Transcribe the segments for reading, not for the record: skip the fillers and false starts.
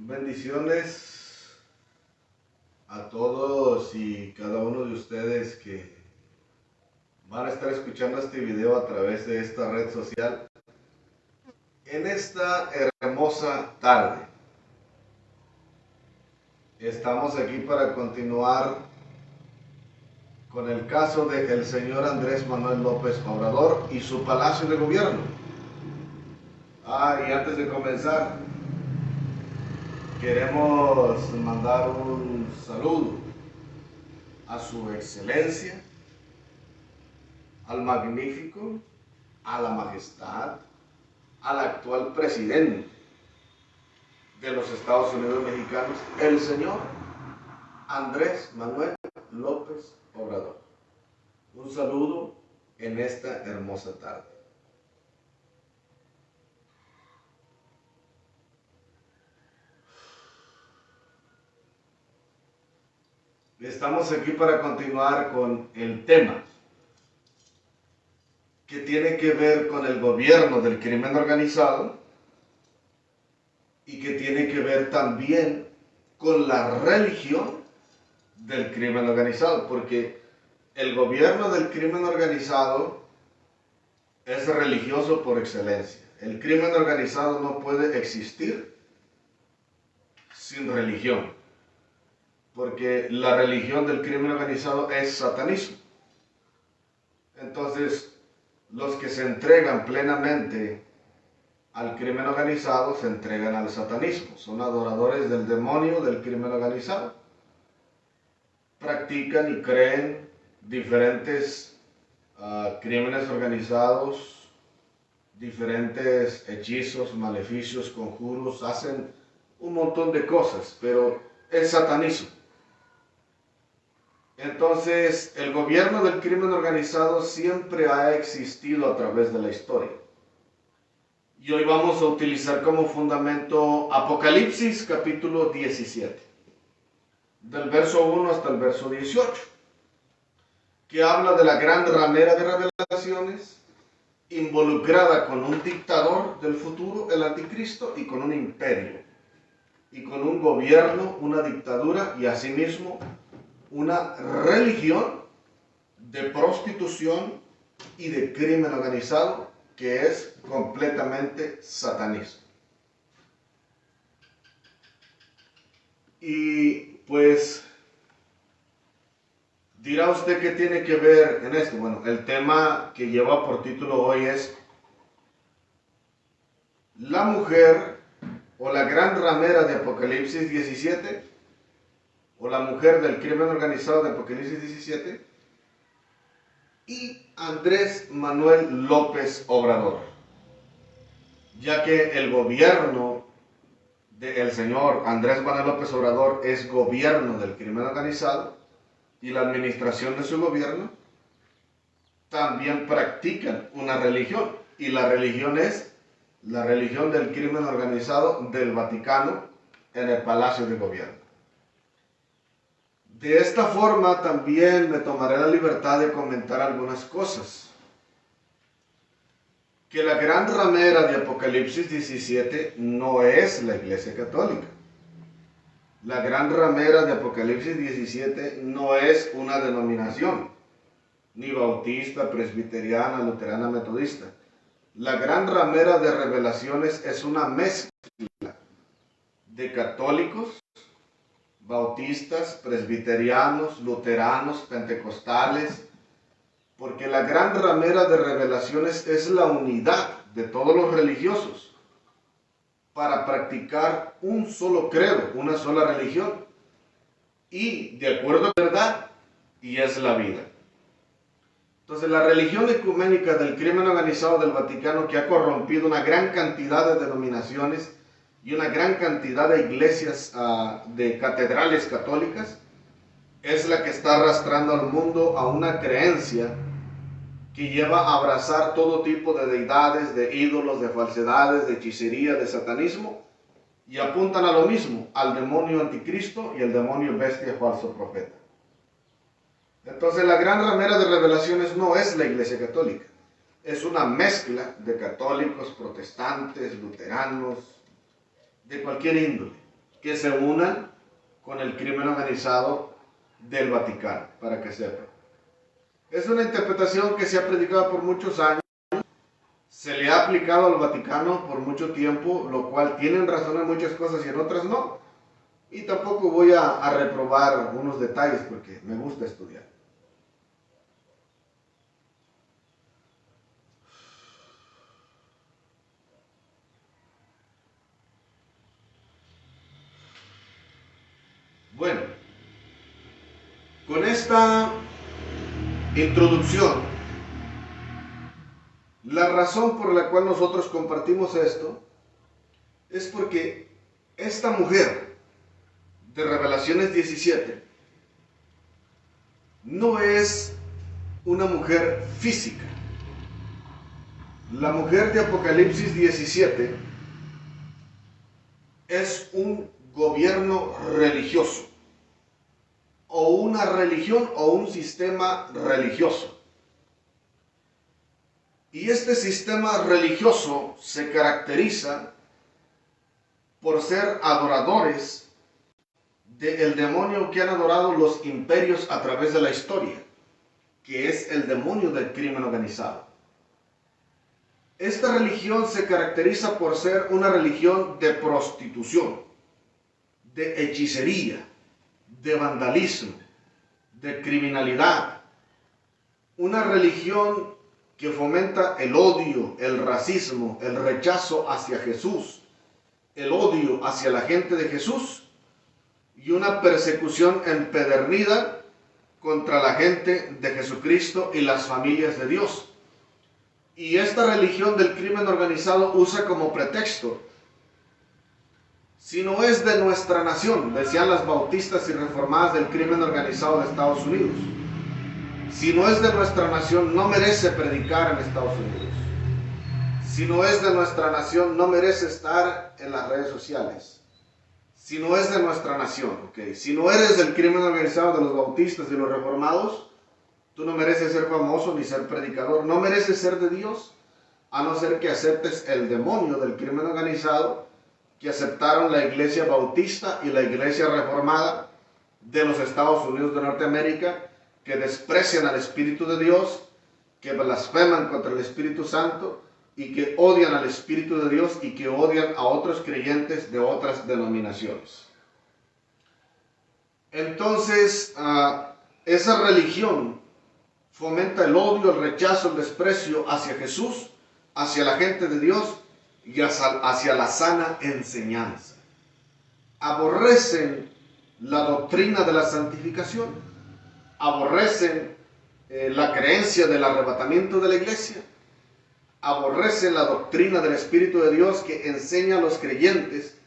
Bendiciones a todos y cada uno de ustedes que van a estar escuchando este video a través de esta red social en esta hermosa tarde. Estamos aquí para continuar con el caso del señor Andrés Manuel López Obrador y su palacio de gobierno. Y antes de comenzar, queremos mandar un saludo a su excelencia, al magnífico, a la majestad, al actual presidente de los Estados Unidos mexicanos, el señor Andrés Manuel López Obrador. Un saludo en esta hermosa tarde. Estamos aquí para continuar con el tema que tiene que ver con el gobierno del crimen organizado y que tiene que ver también con la religión del crimen organizado, porque el gobierno del crimen organizado es religioso por excelencia. El crimen organizado no puede existir sin religión, porque la religión del crimen organizado es satanismo. Entonces, los que se entregan plenamente al crimen organizado se entregan al satanismo. Son adoradores del demonio del crimen organizado. Practican y creen diferentes crímenes organizados, diferentes hechizos, maleficios, conjuros, hacen un montón de cosas, pero es satanismo. Entonces, el gobierno del crimen organizado siempre ha existido a través de la historia. Y hoy vamos a utilizar como fundamento Apocalipsis capítulo 17, del verso 1 hasta el verso 18, que habla de la gran ramera de revelaciones involucrada con un dictador del futuro, el anticristo, y con un imperio, y con un gobierno, una dictadura y asimismo una religión de prostitución y de crimen organizado que es completamente satanista. Y pues dirá usted qué tiene que ver en esto. Bueno, el tema que lleva por título hoy es la mujer o la gran ramera de Apocalipsis 17, o la mujer del crimen organizado de Apocalipsis 17, y Andrés Manuel López Obrador, ya que el gobierno del señor Andrés Manuel López Obrador es gobierno del crimen organizado y la administración de su gobierno también practican una religión, y la religión es la religión del crimen organizado del Vaticano en el Palacio de Gobierno. De esta forma también me tomaré la libertad de comentar algunas cosas. Que la gran ramera de Apocalipsis 17 no es la Iglesia Católica. La gran ramera de Apocalipsis 17 no es una denominación, ni bautista, presbiteriana, luterana, metodista. La gran ramera de revelaciones es una mezcla de católicos, bautistas, presbiterianos, luteranos, pentecostales, porque la gran ramera de revelaciones es la unidad de todos los religiosos para practicar un solo credo, una sola religión, y de acuerdo a la verdad, y es la vida. Entonces, la religión ecuménica del crimen organizado del Vaticano, que ha corrompido una gran cantidad de denominaciones y una gran cantidad de iglesias, de catedrales católicas, es la que está arrastrando al mundo a una creencia que lleva a abrazar todo tipo de deidades, de ídolos, de falsedades, de hechicería, de satanismo, y apuntan a lo mismo, al demonio anticristo y el demonio bestia falso profeta. Entonces, la gran ramera de revelaciones no es la Iglesia Católica, es una mezcla de católicos, protestantes, luteranos, de cualquier índole, que se unan con el crimen organizado del Vaticano, para que sepan. Es una interpretación que se ha predicado por muchos años, se le ha aplicado al Vaticano por mucho tiempo, lo cual tienen razón en muchas cosas y en otras no. Y tampoco voy a reprobar unos detalles porque me gusta estudiar. Bueno, con esta introducción, la razón por la cual nosotros compartimos esto es porque esta mujer de Revelaciones 17 no es una mujer física. La mujer de Apocalipsis 17 es un gobierno religioso, o una religión o un sistema religioso. Y este sistema religioso se caracteriza por ser adoradores del demonio que han adorado los imperios a través de la historia, que es el demonio del crimen organizado. Esta religión se caracteriza por ser una religión de prostitución, de hechicería, de vandalismo, de criminalidad. Una religión que fomenta el odio, el racismo, el rechazo hacia Jesús, el odio hacia la gente de Jesús y una persecución empedernida contra la gente de Jesucristo y las familias de Dios. Y esta religión del crimen organizado usa como pretexto: si no es de nuestra nación, decían las bautistas y reformadas del crimen organizado de Estados Unidos, si no es de nuestra nación, no merece predicar en Estados Unidos. Si no es de nuestra nación, no merece estar en las redes sociales. Si no es de nuestra nación, ¿ok? Si no eres del crimen organizado de los bautistas y los reformados, tú no mereces ser famoso ni ser predicador. No mereces ser de Dios, a no ser que aceptes el demonio del crimen organizado que aceptaron la iglesia bautista y la iglesia reformada de los Estados Unidos de Norteamérica, que desprecian al Espíritu de Dios, que blasfeman contra el Espíritu Santo y que odian al Espíritu de Dios y que odian a otros creyentes de otras denominaciones. Entonces, esa religión fomenta el odio, el rechazo, el desprecio hacia Jesús, hacia la gente de Dios y hacia la sana enseñanza. Aborrecen la doctrina de la santificación, aborrecen la creencia del arrebatamiento de la iglesia, aborrecen la doctrina del Espíritu de Dios que enseña a los creyentes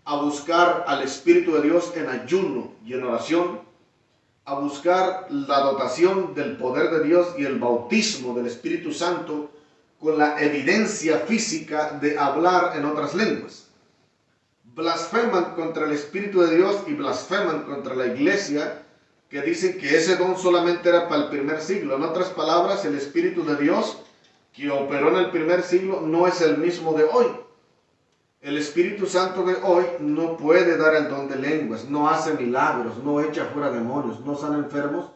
a buscar al Espíritu de Dios en ayuno y en oración, a buscar la dotación del poder de Dios y el bautismo del Espíritu Santo con la evidencia física de hablar en otras lenguas. Blasfeman contra el Espíritu de Dios y blasfeman contra la iglesia, que dicen que ese don solamente era para el primer siglo. En otras palabras, el Espíritu de Dios que operó en el primer siglo no es el mismo de hoy. El Espíritu Santo de hoy no puede dar el don de lenguas, no hace milagros, no echa fuera demonios, no sana enfermos,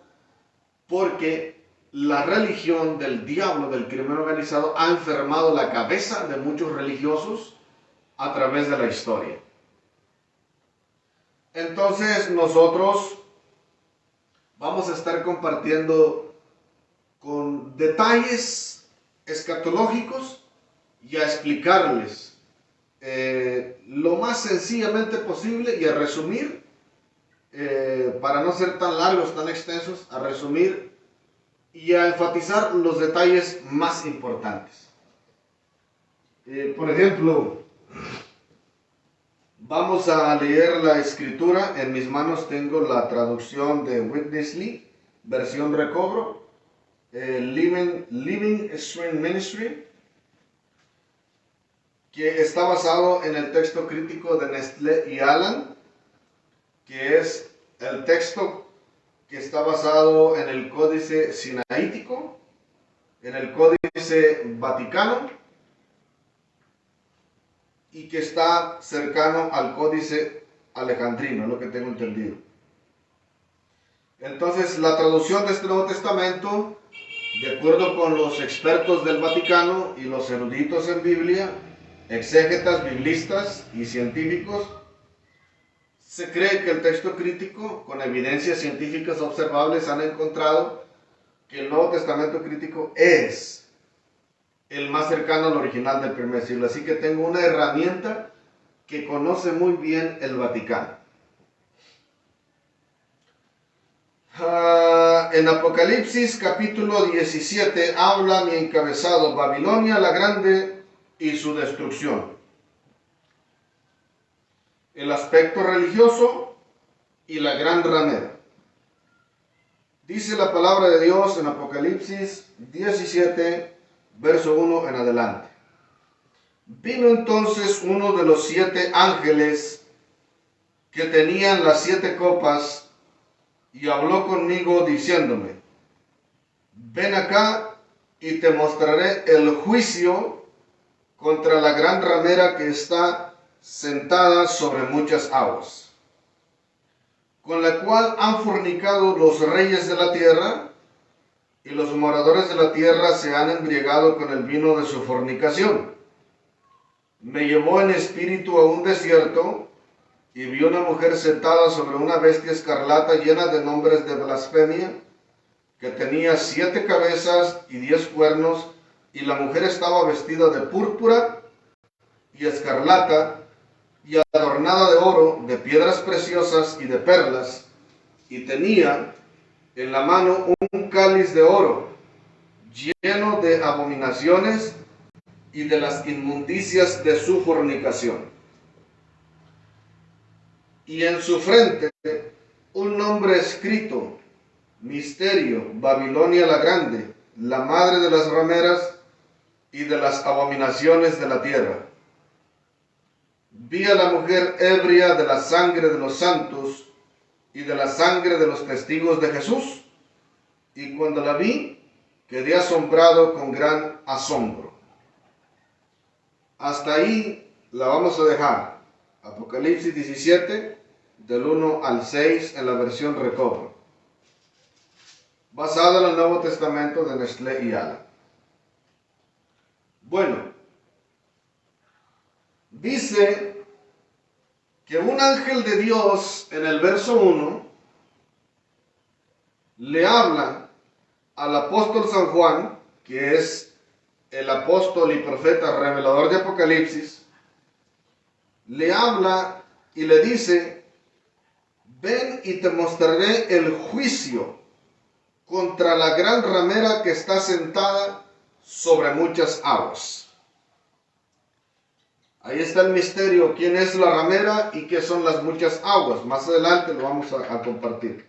porque la religión del diablo, del crimen organizado, ha enfermado la cabeza de muchos religiosos a través de la historia. Entonces nosotros vamos a estar compartiendo con detalles escatológicos y a explicarles lo más sencillamente posible y a resumir, para no ser tan largos, tan extensos, a resumir y a enfatizar los detalles más importantes. Por ejemplo, vamos a leer la escritura. En mis manos tengo la traducción de Witness Lee, versión recobro, Living Stream Ministry, que está basado en el texto crítico de Nestlé y Alan, que es el texto que está basado en el Códice Sinaítico, en el Códice Vaticano, y que está cercano al Códice alejandrino, es lo que tengo entendido. Entonces, la traducción de este Nuevo Testamento, de acuerdo con los expertos del Vaticano y los eruditos en Biblia, exégetas, biblistas y científicos, se cree que el texto crítico, con evidencias científicas observables, han encontrado que el Nuevo Testamento crítico es el más cercano al original del primer siglo. Así que tengo una herramienta que conoce muy bien el Vaticano. En Apocalipsis capítulo 17 habla mi encabezado, Babilonia la Grande y su destrucción. El aspecto religioso y la gran ramera. Dice la palabra de Dios en Apocalipsis 17, verso 1 en adelante. Vino entonces uno de los 7 ángeles que tenían las 7 copas y habló conmigo diciéndome, ven acá y te mostraré el juicio contra la gran ramera que está sentada sobre muchas aguas, con la cual han fornicado los reyes de la tierra, y los moradores de la tierra se han embriagado con el vino de su fornicación. Me llevó en espíritu a un desierto, y vi una mujer sentada sobre una bestia escarlata llena de nombres de blasfemia, que tenía 7 cabezas y 10 cuernos, y la mujer estaba vestida de púrpura y escarlata, y adornada de oro, de piedras preciosas y de perlas, y tenía en la mano un cáliz de oro, lleno de abominaciones y de las inmundicias de su fornicación. Y en su frente un nombre escrito, Misterio, Babilonia la Grande, la madre de las rameras y de las abominaciones de la tierra. Vi a la mujer ebria de la sangre de los santos y de la sangre de los testigos de Jesús, y cuando la vi, quedé asombrado con gran asombro. Hasta ahí la vamos a dejar. Apocalipsis 17, del 1 al 6 en la versión Recovery, basado en el Nuevo Testamento de Nestlé y Ala. Bueno, dice que un ángel de Dios en el verso 1 le habla al apóstol San Juan, que es el apóstol y profeta revelador de Apocalipsis, le habla y le dice, ven y te mostraré el juicio contra la gran ramera que está sentada sobre muchas aguas. Ahí está el misterio, quién es la ramera y qué son las muchas aguas. Más adelante lo vamos a compartir.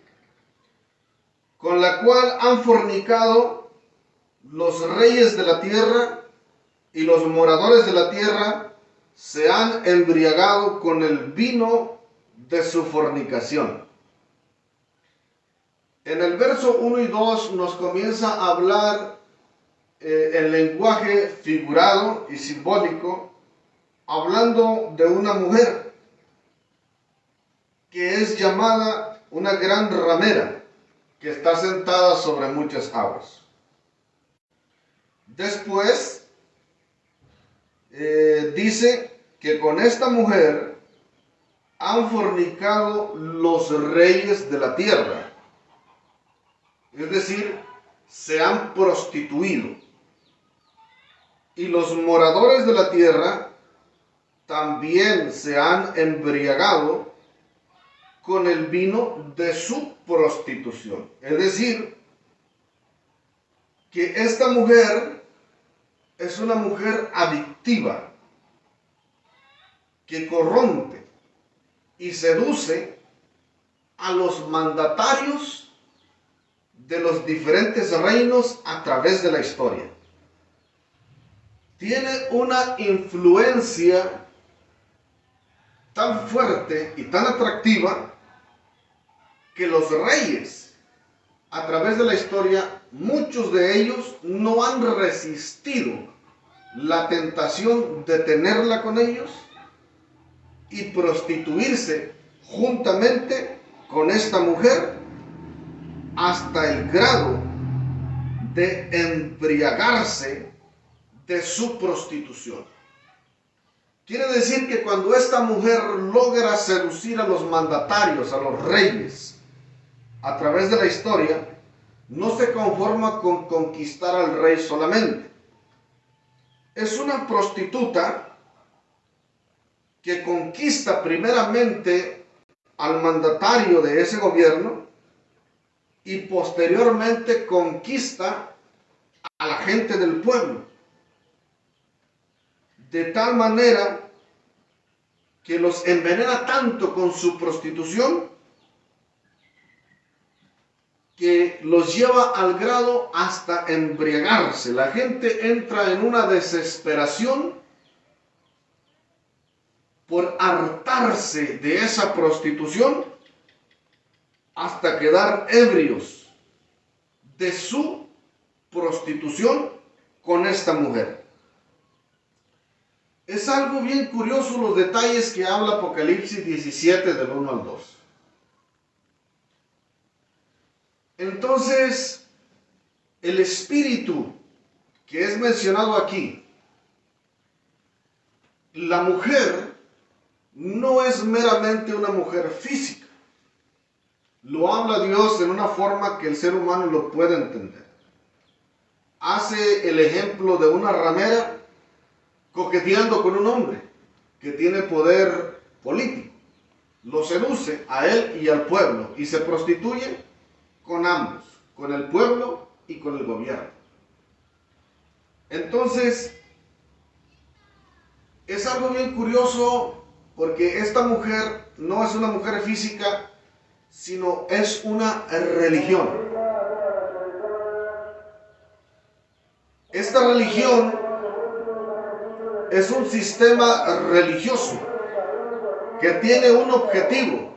Con la cual han fornicado los reyes de la tierra, y los moradores de la tierra se han embriagado con el vino de su fornicación. En el verso 1 y 2 nos comienza a hablar en lenguaje figurado y simbólico, hablando de una mujer que es llamada una gran ramera, que está sentada sobre muchas aguas. Después dice que con esta mujer han fornicado los reyes de la tierra. Es decir, se han prostituido. Y los moradores de la tierra también se han embriagado con el vino de su prostitución. Es decir, que esta mujer es una mujer adictiva, que corrompe y seduce a los mandatarios de los diferentes reinos a través de la historia. Tiene una influencia tan fuerte y tan atractiva que los reyes, a través de la historia, muchos de ellos no han resistido la tentación de tenerla con ellos y prostituirse juntamente con esta mujer hasta el grado de embriagarse de su prostitución. Quiere decir que cuando esta mujer logra seducir a los mandatarios, a los reyes, a través de la historia, no se conforma con conquistar al rey solamente. Es una prostituta que conquista primeramente al mandatario de ese gobierno y posteriormente conquista a la gente del pueblo. De tal manera que los envenena tanto con su prostitución que los lleva al grado hasta embriagarse. La gente entra en una desesperación por hartarse de esa prostitución hasta quedar ebrios de su prostitución con esta mujer. Es algo bien curioso los detalles que habla Apocalipsis 17 del 1 al 2. Entonces, el espíritu que es mencionado aquí, la mujer no es meramente una mujer física. Lo habla Dios en una forma que el ser humano lo puede entender. Hace el ejemplo de una ramera coqueteando con un hombre que tiene poder político. Lo seduce a él y al pueblo y se prostituye con ambos, con el pueblo y con el gobierno. Entonces, es algo bien curioso porque esta mujer no es una mujer física, sino es una religión. Esta religión es un sistema religioso que tiene un objetivo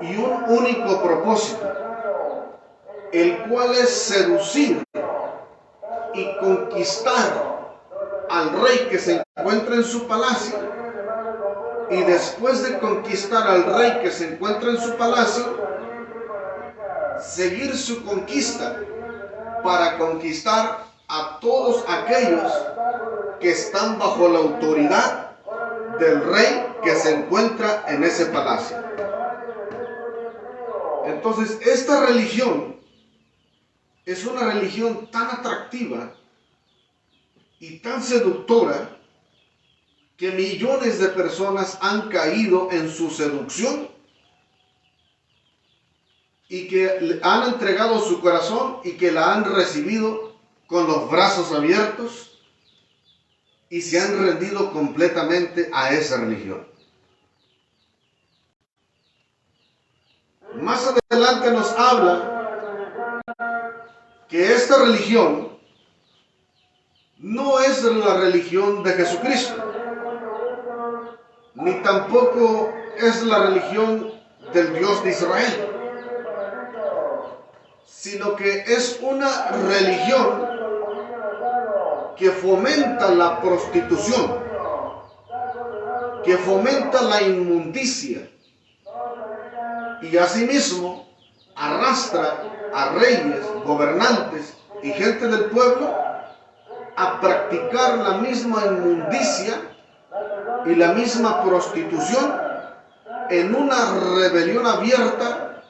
y un único propósito, el cual es seducir y conquistar al rey que se encuentra en su palacio, y después de conquistar al rey que se encuentra en su palacio, seguir su conquista para conquistar a todos aquellos que están bajo la autoridad del rey que se encuentra en ese palacio. Entonces, esta religión es una religión tan atractiva y tan seductora que millones de personas han caído en su seducción y que han entregado su corazón y que la han recibido con los brazos abiertos y se han rendido completamente a esa religión. Más adelante nos habla que esta religión no es la religión de Jesucristo, ni tampoco es la religión del Dios de Israel, sino que es una religión que fomenta la prostitución, que fomenta la inmundicia y asimismo arrastra a reyes, gobernantes y gente del pueblo a practicar la misma inmundicia y la misma prostitución en una rebelión abierta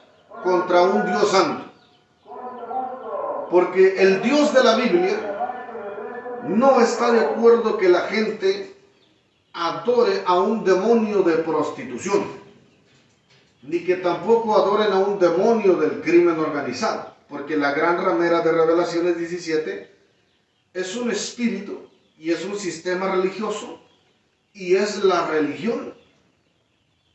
contra un Dios santo. Porque el Dios de la Biblia no está de acuerdo que la gente adore a un demonio de prostitución, ni que tampoco adoren a un demonio del crimen organizado, porque la gran ramera de Revelaciones 17 es un espíritu y es un sistema religioso y es la religión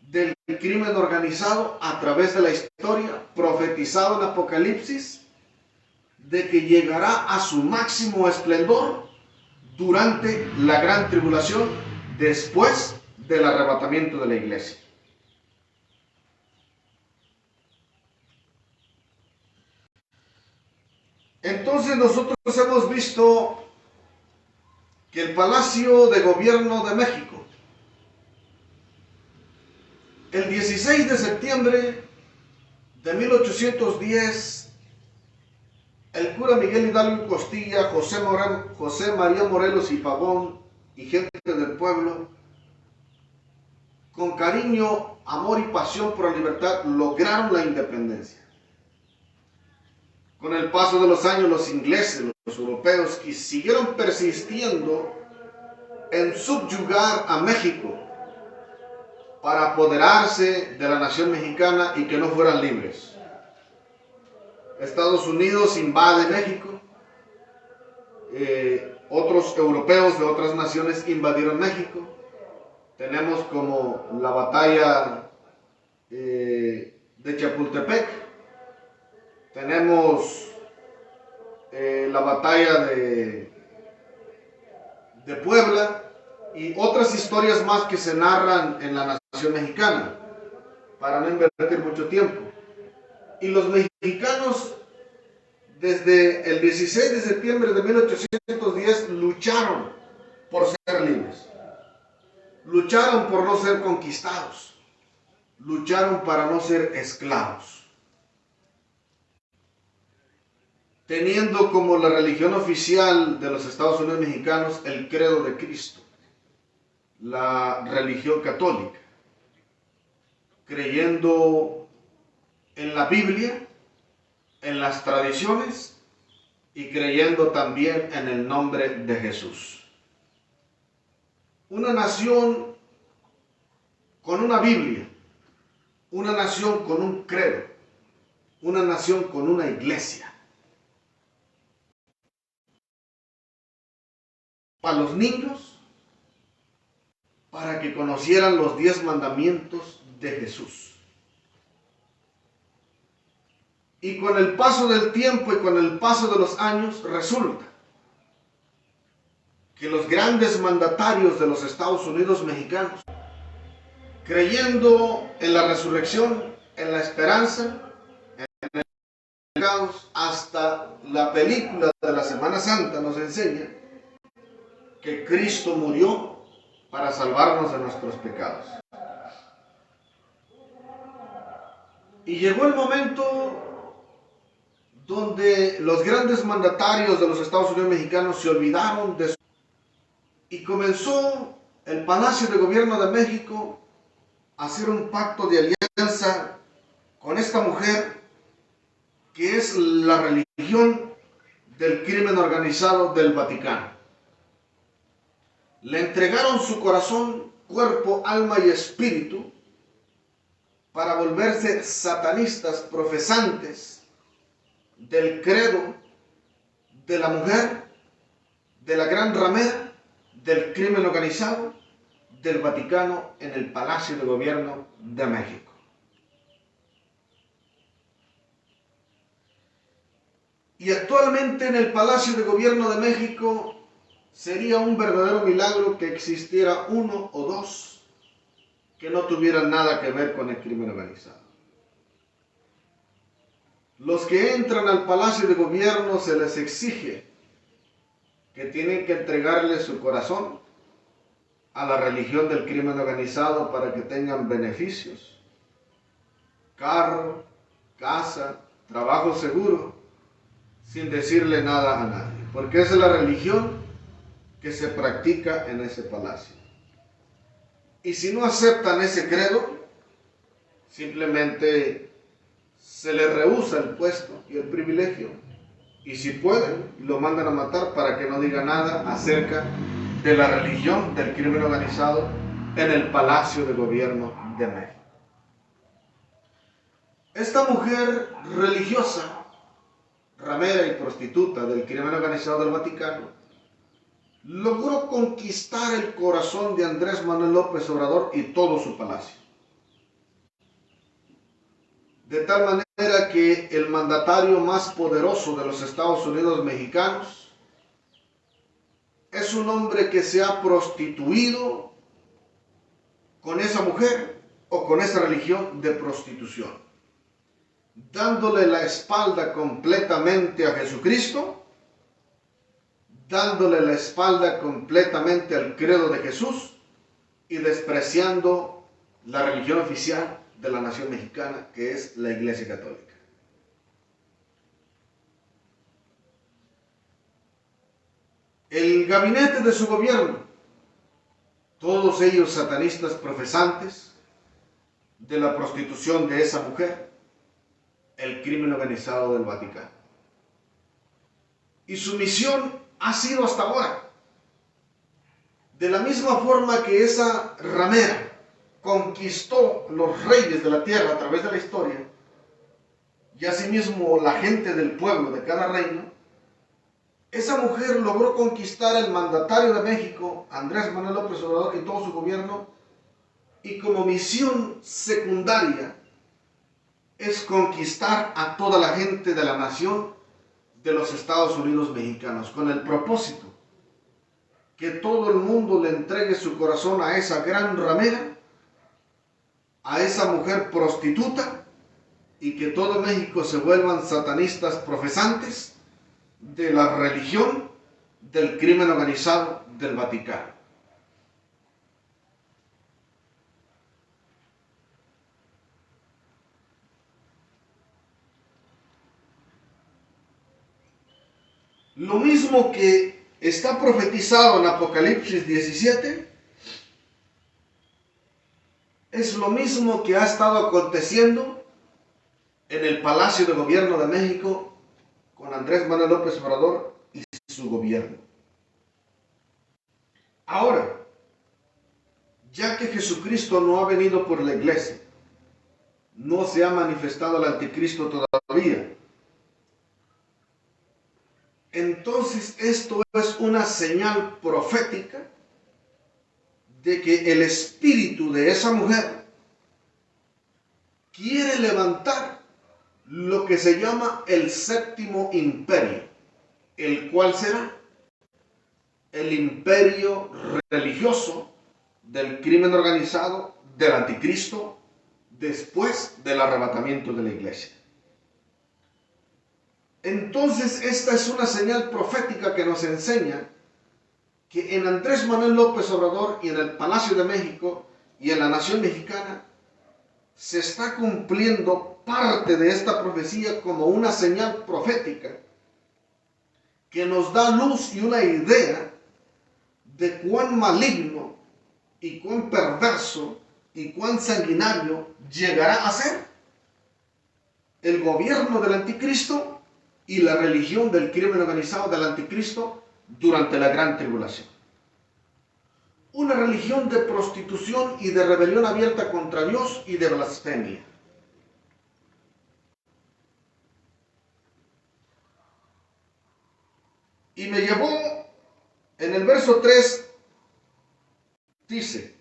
del crimen organizado a través de la historia, profetizado en Apocalipsis, de que llegará a su máximo esplendor durante la gran tribulación, después del arrebatamiento de la iglesia. Entonces nosotros hemos visto que el Palacio de Gobierno de México El 16 de septiembre de 1810, el cura Miguel Hidalgo y Costilla, José María Morelos y Pavón y gente del pueblo, con cariño, amor y pasión por la libertad, lograron la independencia. Con el paso de los años, los ingleses, los europeos, siguieron persistiendo en subyugar a México para apoderarse de la nación mexicana y que no fueran libres. Estados Unidos invade México, otros europeos de otras naciones invadieron México. Tenemos como la batalla de Chapultepec, tenemos la batalla de Puebla y otras historias más que se narran en la nación mexicana, para no invertir mucho tiempo. Y los mexicanos, desde el 16 de septiembre de 1810, lucharon por ser libres. Lucharon por no ser conquistados. Lucharon para no ser esclavos. Teniendo como la religión oficial de los Estados Unidos mexicanos el credo de Cristo, la religión católica, creyendo en la Biblia, en las tradiciones y creyendo también en el nombre de Jesús. Una nación con una Biblia, una nación con un credo, una nación con una iglesia. Para los niños, para que conocieran los 10 mandamientos de Jesús. Y con el paso del tiempo y con el paso de los años, resulta que los grandes mandatarios de los Estados Unidos mexicanos, creyendo en la resurrección, en la esperanza, en el pecados, hasta la película de la Semana Santa nos enseña que Cristo murió para salvarnos de nuestros pecados. Y llegó el momento donde los grandes mandatarios de los Estados Unidos mexicanos se olvidaron de su... Y comenzó el Palacio de Gobierno de México a hacer un pacto de alianza con esta mujer que es la religión del crimen organizado del Vaticano. Le entregaron su corazón, cuerpo, alma y espíritu para volverse satanistas profesantes del credo de la mujer, de la gran ramera, del crimen organizado, del Vaticano en el Palacio de Gobierno de México. Y actualmente en el Palacio de Gobierno de México sería un verdadero milagro que existiera uno o dos que no tuvieran nada que ver con el crimen organizado. Los que entran al Palacio de Gobierno se les exige que tienen que entregarle su corazón a la religión del crimen organizado para que tengan beneficios, carro, casa, trabajo seguro, sin decirle nada a nadie, porque esa es la religión que se practica en ese palacio. Y si no aceptan ese credo, simplemente se les rehúsa el puesto y el privilegio, y si pueden, lo mandan a matar para que no diga nada acerca de la religión del crimen organizado en el Palacio de Gobierno de México. Esta mujer religiosa, ramera y prostituta del crimen organizado del Vaticano, logró conquistar el corazón de Andrés Manuel López Obrador y todo su palacio. De tal manera que el mandatario más poderoso de los Estados Unidos mexicanos es un hombre que se ha prostituido con esa mujer o con esa religión de prostitución, dándole la espalda completamente a Jesucristo, dándole la espalda completamente al credo de Jesús y despreciando la religión oficial de la nación mexicana, que es la Iglesia Católica. El gabinete de su gobierno, todos ellos satanistas profesantes de la prostitución de esa mujer, el crimen organizado del Vaticano. Y su misión ha sido hasta ahora, de la misma forma que esa ramera conquistó los reyes de la tierra a través de la historia, y asimismo la gente del pueblo de cada reino, esa mujer logró conquistar al mandatario de México, Andrés Manuel López Obrador, y todo su gobierno, y como misión secundaria es conquistar a toda la gente de la nación de los Estados Unidos mexicanos, con el propósito que todo el mundo le entregue su corazón a esa gran ramera, a esa mujer prostituta, y que todo México se vuelvan satanistas profesantes de la religión del crimen organizado del Vaticano. Lo mismo que está profetizado en Apocalipsis 17, es lo mismo que ha estado aconteciendo en el Palacio de Gobierno de México con Andrés Manuel López Obrador y su gobierno. Ahora, ya que Jesucristo no ha venido por la iglesia, no se ha manifestado el anticristo todavía, entonces esto es una señal profética de que el espíritu de esa mujer quiere levantar lo que se llama el séptimo imperio, el cual será el imperio religioso del crimen organizado del anticristo después del arrebatamiento de la iglesia. Entonces esta es una señal profética que nos enseña que en Andrés Manuel López Obrador y en el Palacio de México y en la nación mexicana se está cumpliendo parte de esta profecía como una señal profética que nos da luz y una idea de cuán maligno y cuán perverso y cuán sanguinario llegará a ser el gobierno del anticristo y la religión del crimen organizado del anticristo durante la gran tribulación. Una religión de prostitución y de rebelión abierta contra Dios y de blasfemia. Y me llevó, en el verso 3, dice,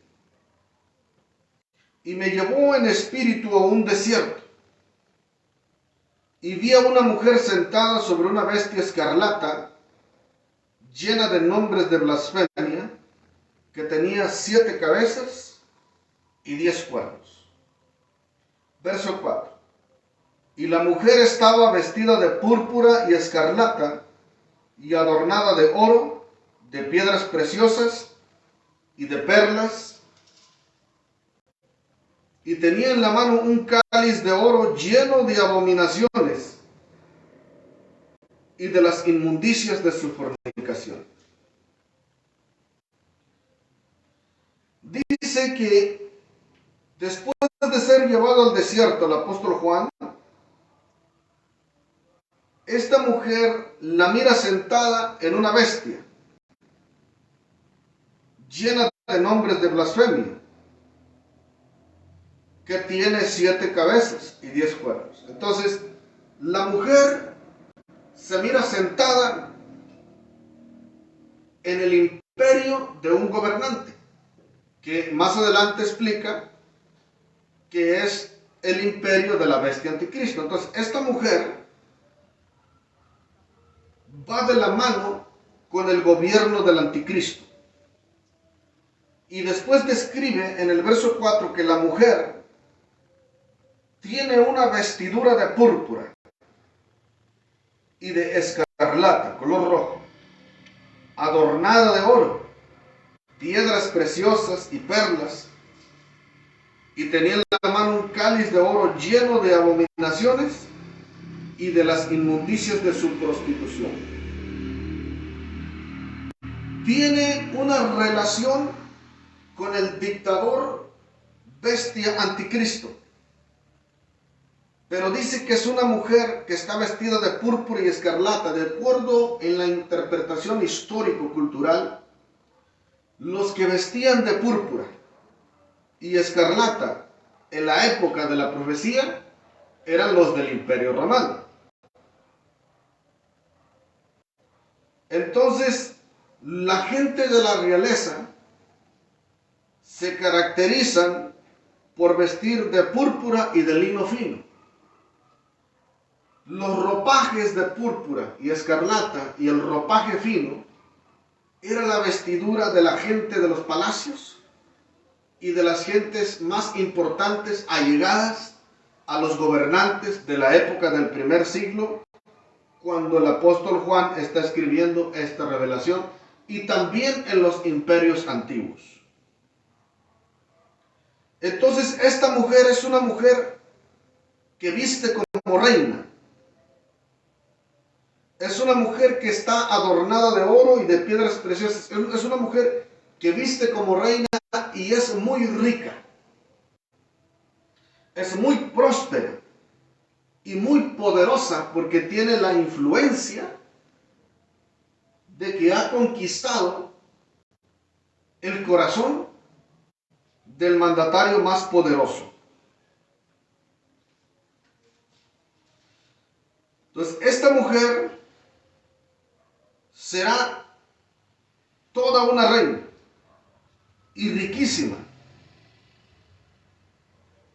y me llevó en espíritu a un desierto, y vi a una mujer sentada sobre una bestia escarlata, llena de nombres de blasfemia, que tenía 7 cabezas y 10 cuernos. Verso 4. Y la mujer estaba vestida de púrpura y escarlata, y adornada de oro, de piedras preciosas y de perlas, y tenía en la mano un cáliz de oro lleno de abominaciones y de las inmundicias de su fornicación. Dice que después de ser llevado al desierto el apóstol Juan, esta mujer la mira sentada en una bestia, llena de nombres de blasfemia, que tiene 7 cabezas y 10 cuernos. Entonces, la mujer se mira sentada en el imperio de un gobernante, que más adelante explica que es el imperio de la bestia anticristo. Entonces, esta mujer va de la mano con el gobierno del anticristo. Y después describe en el verso 4 que la mujer tiene una vestidura de púrpura y de escarlata, color rojo, adornada de oro, piedras preciosas y perlas, y tenía en la mano un cáliz de oro lleno de abominaciones y de las inmundicias de su prostitución. Tiene una relación con el dictador bestia anticristo, pero dice que es una mujer que está vestida de púrpura y escarlata. De acuerdo en la interpretación histórico-cultural, los que vestían de púrpura y escarlata en la época de la profecía eran los del Imperio Romano. Entonces, la gente de la realeza se caracterizan por vestir de púrpura y de lino fino. Los ropajes de púrpura y escarlata y el ropaje fino era la vestidura de la gente de los palacios y de las gentes más importantes allegadas a los gobernantes de la época del primer siglo, cuando el apóstol Juan está escribiendo esta revelación, y también en los imperios antiguos. Entonces, esta mujer es una mujer que viste como reina. Es una mujer que está adornada de oro y de piedras preciosas. Es una mujer que viste como reina y es muy rica. Es muy próspera y muy poderosa porque tiene la influencia de que ha conquistado el corazón del mandatario más poderoso. Entonces, esta mujer será toda una reina y riquísima,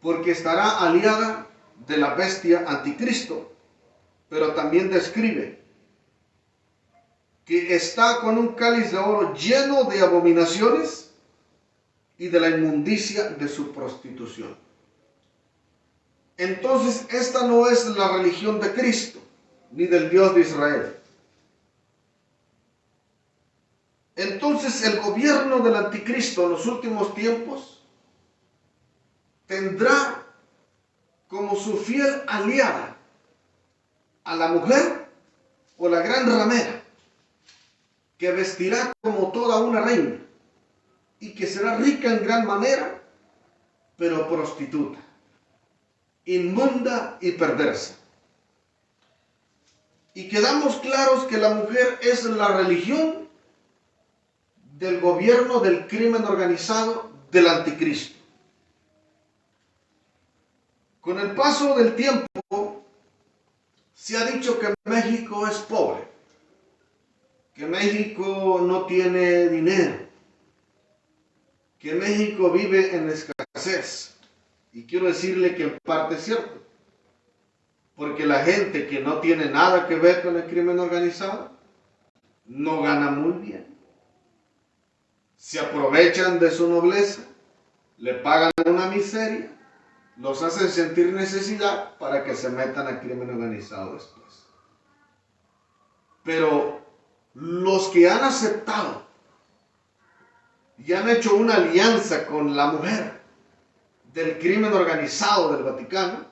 porque estará aliada de la bestia anticristo, pero también describe que está con un cáliz de oro lleno de abominaciones y de la inmundicia de su prostitución. Entonces, esta no es la religión de Cristo, ni del Dios de Israel. Entonces, el gobierno del anticristo en los últimos tiempos tendrá como su fiel aliada a la mujer o la gran ramera, que vestirá como toda una reina y que será rica en gran manera, pero prostituta, inmunda y perversa. Y quedamos claros que la mujer es la religión del gobierno del crimen organizado del anticristo. Con el paso del tiempo se ha dicho que México es pobre, que México no tiene dinero, que México vive en escasez. Y quiero decirle que en parte es cierto, porque la gente que no tiene nada que ver con el crimen organizado no gana muy bien. Se aprovechan de su nobleza, le pagan una miseria, los hacen sentir necesidad para que se metan al crimen organizado después. Pero los que han aceptado y han hecho una alianza con la mujer del crimen organizado del Vaticano,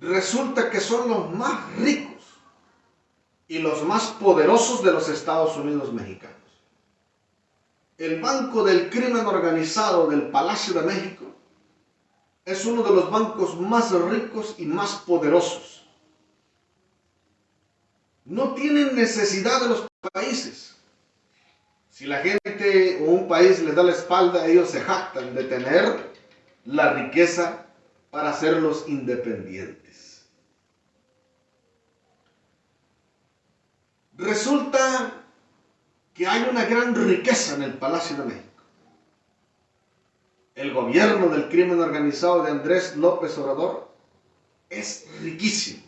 resulta que son los más ricos y los más poderosos de los Estados Unidos mexicanos. El Banco del Crimen Organizado del Palacio de México es uno de los bancos más ricos y más poderosos. No tienen necesidad de los países. Si la gente o un país les da la espalda, ellos se jactan de tener la riqueza para hacerlos independientes. Resulta que hay una gran riqueza en el Palacio de México. El gobierno del crimen organizado de Andrés López Obrador es riquísimo,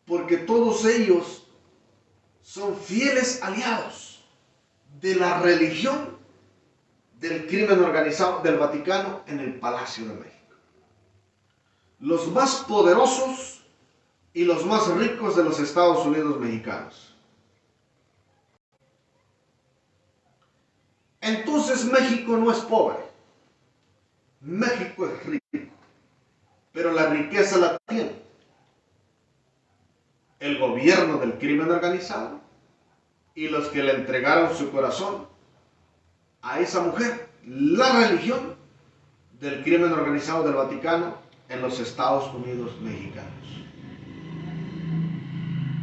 porque todos ellos son fieles aliados de la religión del crimen organizado del Vaticano en el Palacio de México. Los más poderosos y los más ricos de los Estados Unidos mexicanos. Entonces México no es pobre. México es rico. Pero la riqueza la tiene el gobierno del crimen organizado y los que le entregaron su corazón a esa mujer, la religión del crimen organizado del Vaticano en los Estados Unidos mexicanos.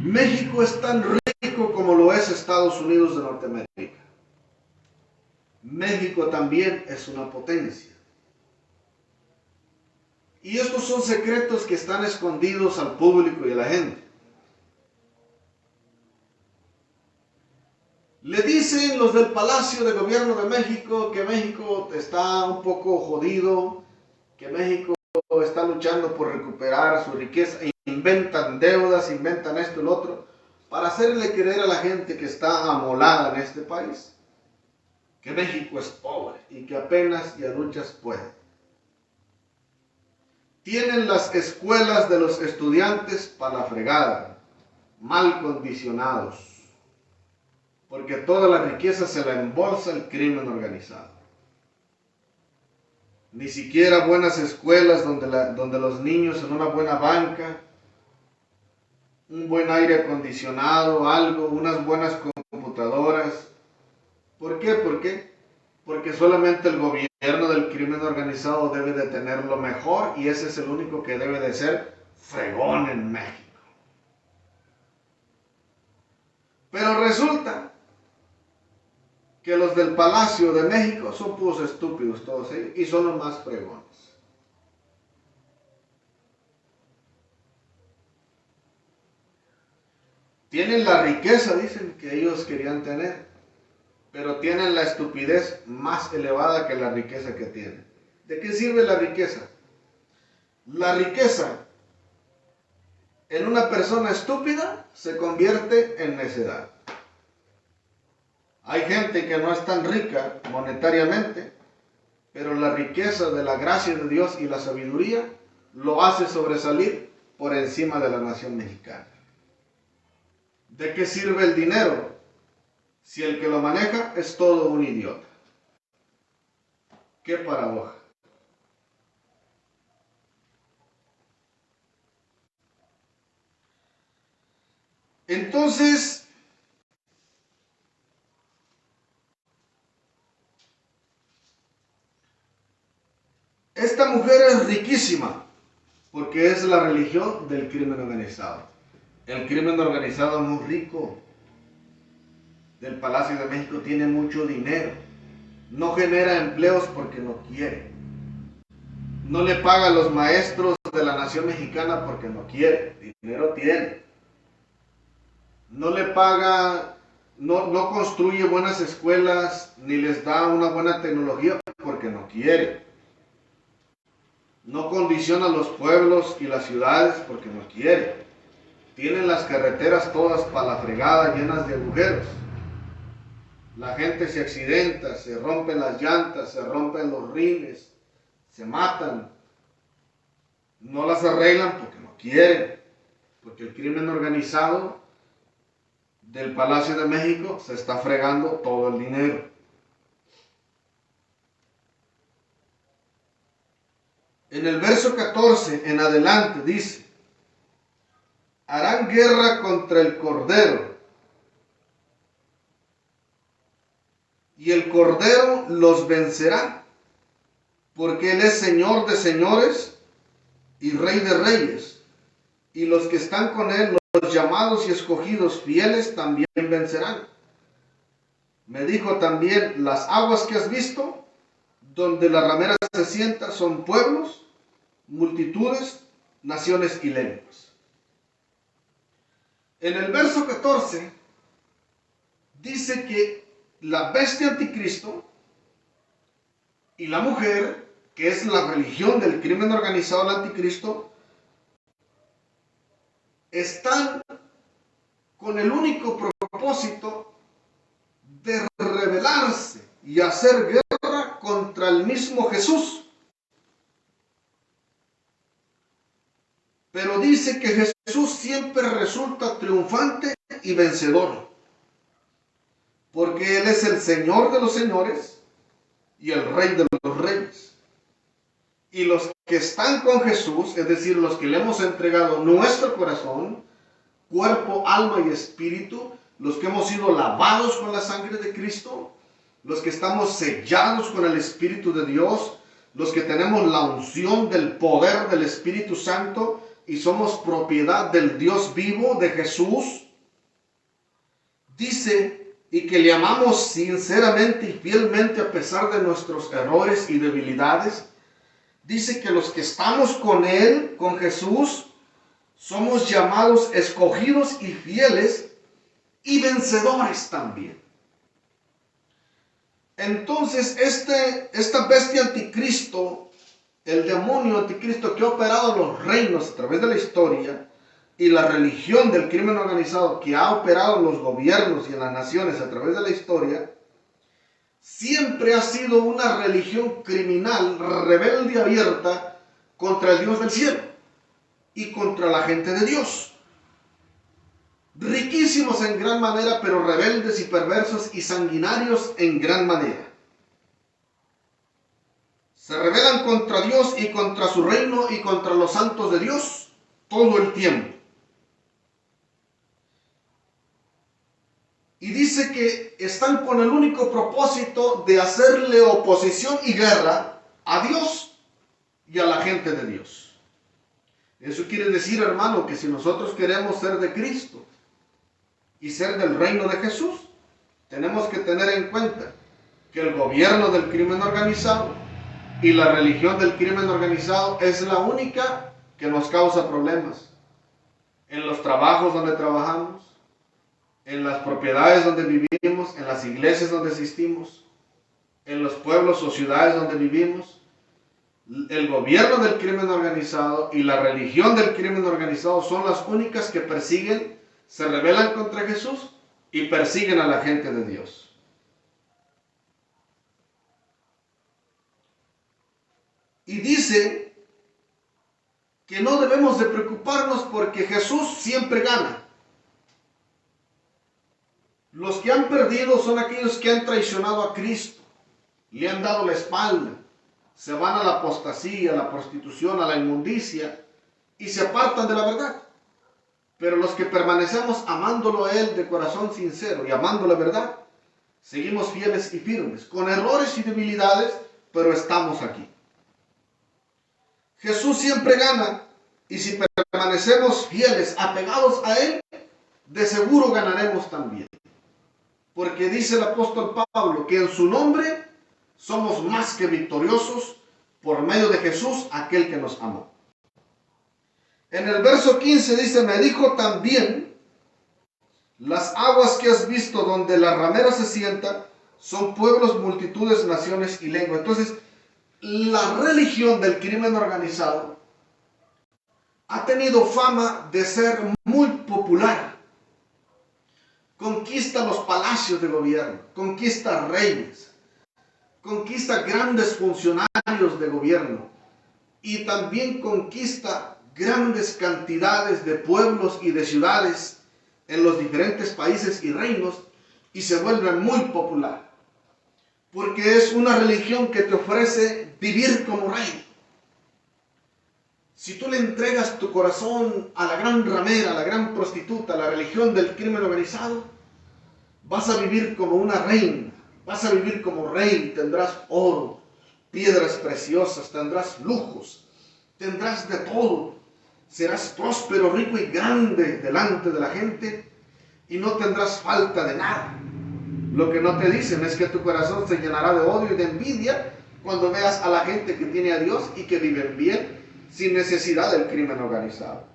México es tan rico como lo es Estados Unidos de Norteamérica. México también es una potencia. Y estos son secretos que están escondidos al público y a la gente. Le dicen los del Palacio de Gobierno de México que México está un poco jodido, que México está luchando por recuperar su riqueza, inventan deudas, inventan esto y lo otro, para hacerle creer a la gente que está amolada en este país, que México es pobre y que apenas y a luchas puede. Tienen las escuelas de los estudiantes para la fregada, mal condicionados, porque toda la riqueza se la embolsa el crimen organizado. Ni siquiera buenas escuelas donde los niños en una buena banca, un buen aire acondicionado, algo, unas buenas computadoras. ¿Por qué? ¿Por qué? Porque solamente el gobierno del crimen organizado debe de tener lo mejor y ese es el único que debe de ser fregón en México. Pero resulta que los del Palacio de México son puros estúpidos todos ellos y son los más fregones. Tienen la riqueza, dicen, que ellos querían tener, pero tienen la estupidez más elevada que la riqueza que tienen. ¿De qué sirve la riqueza? La riqueza en una persona estúpida se convierte en necedad. Hay gente que no es tan rica monetariamente, pero la riqueza de la gracia de Dios y la sabiduría lo hace sobresalir por encima de la nación mexicana. ¿De qué sirve el dinero si el que lo maneja es todo un idiota? ¡Qué paradoja! Entonces, esta mujer es riquísima porque es la religión del crimen organizado. El crimen organizado es muy rico. Del Palacio de México tiene mucho dinero. No genera empleos porque no quiere. No le paga a los maestros de la nación mexicana porque no quiere. Dinero tiene. No le paga, no construye buenas escuelas ni les da una buena tecnología porque no quiere. No condiciona los pueblos y las ciudades porque no quiere. Tienen las carreteras todas para la fregada, llenas de agujeros. La gente se accidenta, se rompen las llantas, se rompen los rines, se matan. No las arreglan porque no quieren. Porque el crimen organizado del Palacio de México se está fregando todo el dinero. En el verso 14 en adelante dice: harán guerra contra el Cordero, y el Cordero los vencerá, porque Él es Señor de señores y Rey de reyes, y los que están con Él, los llamados y escogidos fieles, también vencerán. Me dijo también: las aguas que has visto, donde la ramera se sienta, son pueblos, multitudes, naciones y lenguas. En el verso 14 dice que la bestia anticristo y la mujer, que es la religión del crimen organizado del anticristo, están con el único propósito de rebelarse y hacer guerra contra el mismo Jesús. Pero dice que Jesús siempre resulta triunfante y vencedor. porque Él es el Señor de los señores y el Rey de los reyes. Y los que están con Jesús, es decir, los que le hemos entregado nuestro corazón, cuerpo, alma y espíritu, los que hemos sido lavados con la sangre de Cristo, los que estamos sellados con el Espíritu de Dios, los que tenemos la unción del poder del Espíritu Santo y somos propiedad del Dios vivo, de Jesús, dice, y que le amamos sinceramente y fielmente a pesar de nuestros errores y debilidades, dice que los que estamos con Él, con Jesús, somos llamados escogidos y fieles y vencedores también. Entonces, esta bestia anticristo, el demonio anticristo que ha operado los reinos a través de la historia, y la religión del crimen organizado que ha operado en los gobiernos y en las naciones a través de la historia, siempre ha sido una religión criminal, rebelde abierta contra el Dios del cielo y contra la gente de Dios. Riquísimos en gran manera, pero rebeldes y perversos y sanguinarios en gran manera. Se rebelan contra Dios y contra su reino y contra los santos de Dios todo el tiempo. Y dice que están con el único propósito de hacerle oposición y guerra a Dios y a la gente de Dios. Eso quiere decir, hermano, que si nosotros queremos ser de Cristo y ser del reino de Jesús, tenemos que tener en cuenta que el gobierno del crimen organizado y la religión del crimen organizado es la única que nos causa problemas en los trabajos donde trabajamos, en las propiedades donde vivimos, en las iglesias donde asistimos, en los pueblos o ciudades donde vivimos. El gobierno del crimen organizado y la religión del crimen organizado son las únicas que persiguen, se rebelan contra Jesús y persiguen a la gente de Dios. Y dice que no debemos de preocuparnos porque Jesús siempre gana. Los que han perdido son aquellos que han traicionado a Cristo, le han dado la espalda, se van a la apostasía, a la prostitución, a la inmundicia y se apartan de la verdad. Pero los que permanecemos amándolo a Él de corazón sincero y amando la verdad, seguimos fieles y firmes, con errores y debilidades, pero estamos aquí. Jesús siempre gana y si permanecemos fieles, apegados a Él, de seguro ganaremos también. Porque dice el apóstol Pablo que en su nombre somos más que victoriosos por medio de Jesús, aquel que nos amó. En el verso 15 dice, me dijo también, las aguas que has visto donde la ramera se sienta son pueblos, multitudes, naciones y lenguas. Entonces, la religión del crimen organizado ha tenido fama de ser muy popular. Conquista los palacios de gobierno, conquista reyes, conquista grandes funcionarios de gobierno y también conquista grandes cantidades de pueblos y de ciudades en los diferentes países y reinos y se vuelve muy popular. Porque es una religión que te ofrece vivir como rey. Si tú le entregas tu corazón a la gran ramera, a la gran prostituta, a la religión del crimen organizado, vas a vivir como una reina, vas a vivir como rey, tendrás oro, piedras preciosas, tendrás lujos, tendrás de todo, serás próspero, rico y grande delante de la gente y no tendrás falta de nada. Lo que no te dicen es que tu corazón se llenará de odio y de envidia cuando veas a la gente que tiene a Dios y que viven bien sin necesidad del crimen organizado.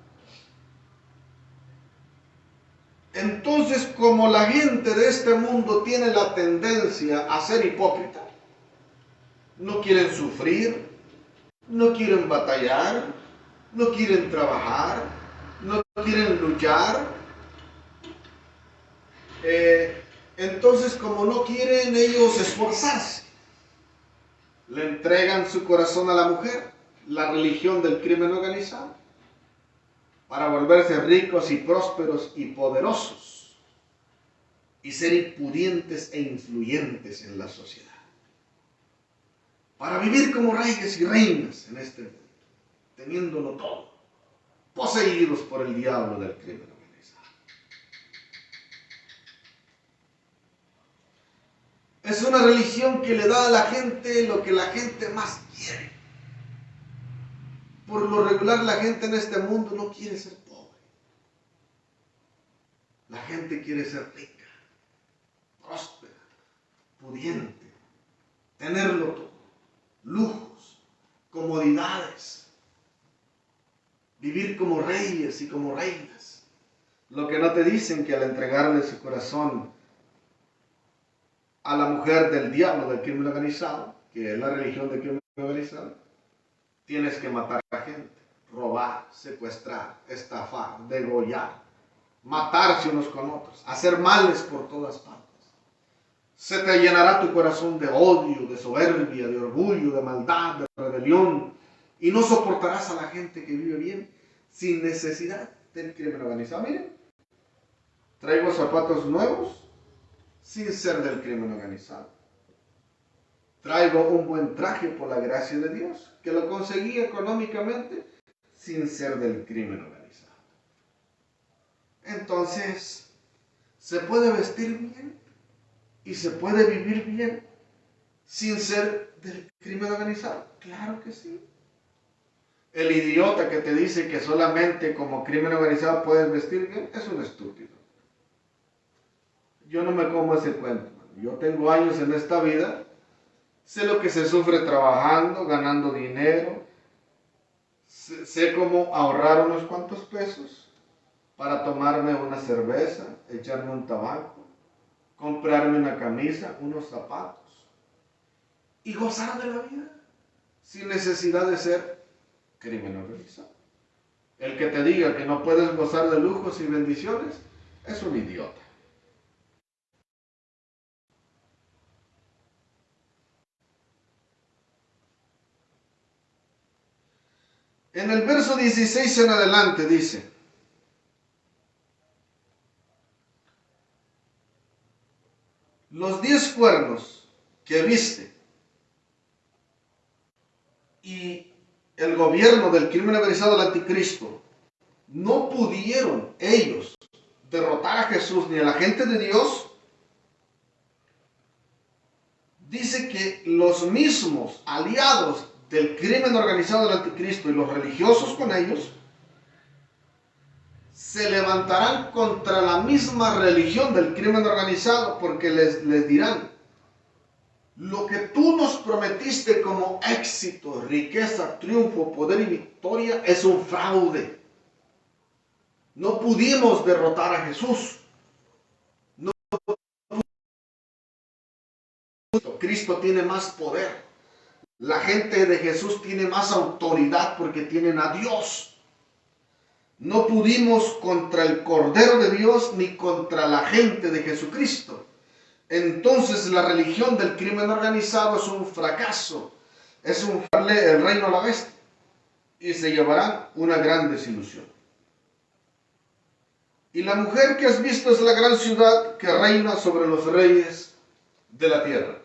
Entonces, como la gente de este mundo tiene la tendencia a ser hipócrita, no quieren sufrir, no quieren batallar, no quieren trabajar, no quieren luchar. Entonces, como no quieren ellos esforzarse, le entregan su corazón a la mujer, la religión del crimen organizado, para volverse ricos y prósperos y poderosos. y ser impudientes e influyentes en la sociedad. Para vivir como reyes y reinas en este mundo, teniéndolo todo, poseídos por el diablo del crimen organizado. Es una religión que le da a la gente lo que la gente más quiere. Por lo regular, la gente en este mundo no quiere ser pobre. La gente quiere ser rica, próspera, pudiente, tenerlo todo. Lujos, comodidades, vivir como reyes y como reinas. Lo que no te dicen que al entregarle su corazón a la mujer del diablo del crimen organizado, que es la religión del crimen organizado, tienes que matar a la gente, robar, secuestrar, estafar, degollar, matarse unos con otros, hacer males por todas partes. Se te llenará tu corazón de odio, de soberbia, de orgullo, de maldad, de rebelión, y no soportarás a la gente que vive bien sin necesidad del crimen organizado. Miren, traigo zapatos nuevos sin ser del crimen organizado. Traigo un buen traje por la gracia de Dios, que lo conseguí económicamente sin ser del crimen organizado. Entonces, ¿se puede vestir bien y se puede vivir bien sin ser del crimen organizado? Claro que sí. El idiota que te dice que solamente como crimen organizado puedes vestir bien es un estúpido. Yo no me como ese cuento. Yo tengo años en esta vida, sé lo que se sufre trabajando, ganando dinero, sé cómo ahorrar unos cuantos pesos para tomarme una cerveza, echarme un tabaco, comprarme una camisa, unos zapatos y gozar de la vida sin necesidad de ser crimen organizado. El que te diga que no puedes gozar de lujos y bendiciones es un idiota. En el verso 16 en adelante dice: los 10 cuernos que viste y el gobierno del crimen organizado del anticristo no pudieron ellos derrotar a Jesús ni a la gente de Dios. Dice que los mismos aliados del crimen organizado del anticristo y los religiosos con ellos se levantarán contra la misma religión del crimen organizado, porque les dirán: lo que tú nos prometiste como éxito, riqueza, triunfo, poder y victoria es un fraude. No pudimos derrotar a Jesús. No, Cristo tiene más poder. La gente de Jesús tiene más autoridad porque tienen a Dios. No pudimos contra el Cordero de Dios ni contra la gente de Jesucristo. Entonces la religión del crimen organizado es un fracaso. Es el reino a la bestia. Y se llevarán una gran desilusión. Y la mujer que has visto es la gran ciudad que reina sobre los reyes de la tierra.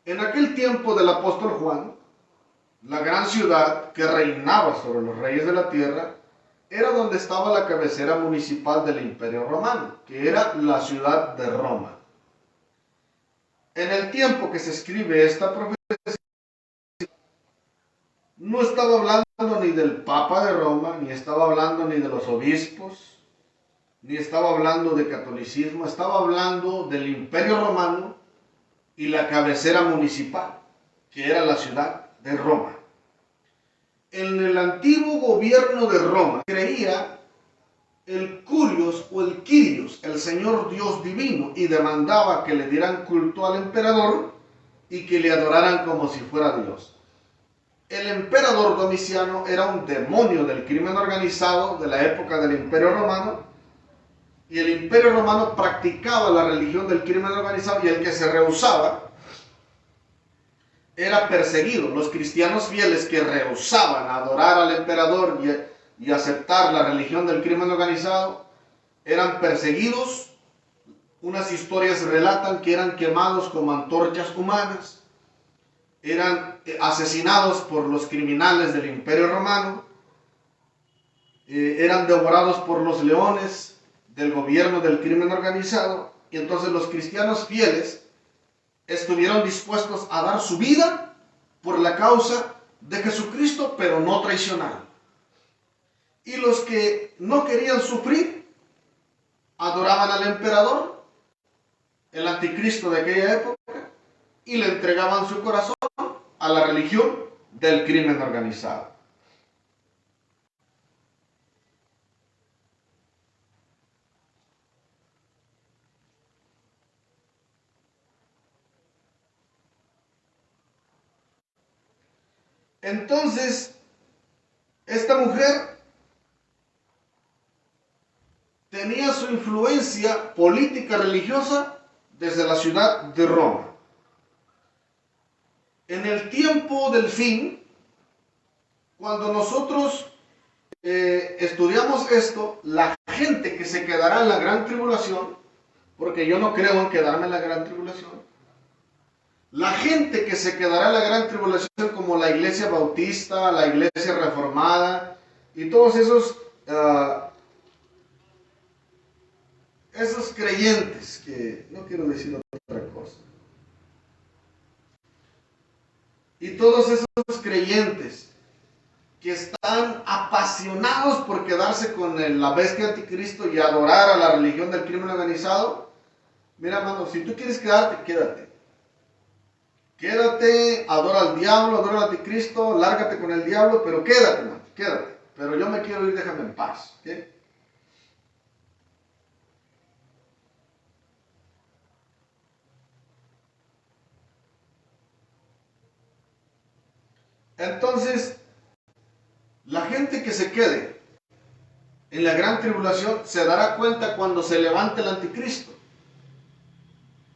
En aquel tiempo del apóstol Juan, la gran ciudad que reinaba sobre los reyes de la tierra era donde estaba la cabecera municipal del Imperio Romano, que era la ciudad de Roma. En el tiempo que se escribe esta profecía, no estaba hablando ni del Papa de Roma, ni estaba hablando ni de los obispos, ni estaba hablando de catolicismo, estaba hablando del Imperio Romano y la cabecera municipal, que era la ciudad de Roma. En el antiguo gobierno de Roma creía el Curios o el Quirios, el Señor Dios divino, y demandaba que le dieran culto al emperador y que le adoraran como si fuera Dios. El emperador Domiciano era un demonio del crimen organizado de la época del Imperio Romano, y el Imperio Romano practicaba la religión del crimen organizado, y el que se rehusaba era perseguido. Los cristianos fieles que rehusaban adorar al emperador y aceptar la religión del crimen organizado eran perseguidos Unas historias relatan que eran quemados como antorchas humanas, eran asesinados por los criminales del Imperio Romano, eran devorados por los leones del gobierno del crimen organizado, y entonces los cristianos fieles estuvieron dispuestos a dar su vida por la causa de Jesucristo, pero no traicionaron. Y los que no querían sufrir, adoraban al emperador, el anticristo de aquella época, y le entregaban su corazón a la religión del crimen organizado. Entonces, esta mujer tenía su influencia política religiosa desde la ciudad de Roma. En el tiempo del fin, cuando nosotros estudiamos esto, la gente que se quedará en la gran tribulación, porque yo no creo en quedarme en la gran tribulación, la gente que se quedará en la gran tribulación, como la iglesia bautista, la iglesia reformada y todos esos creyentes, que no quiero decir otra cosa, y todos esos creyentes que están apasionados por quedarse con la bestia anticristo y adorar a la religión del crimen organizado, mira, hermano, si tú quieres quedarte, quédate. Quédate, adora al diablo, adora al anticristo, lárgate con el diablo, pero quédate, hermano, quédate. Pero yo me quiero ir, déjame en paz. ¿Okay? Entonces, la gente que se quede en la gran tribulación se dará cuenta cuando se levante el anticristo,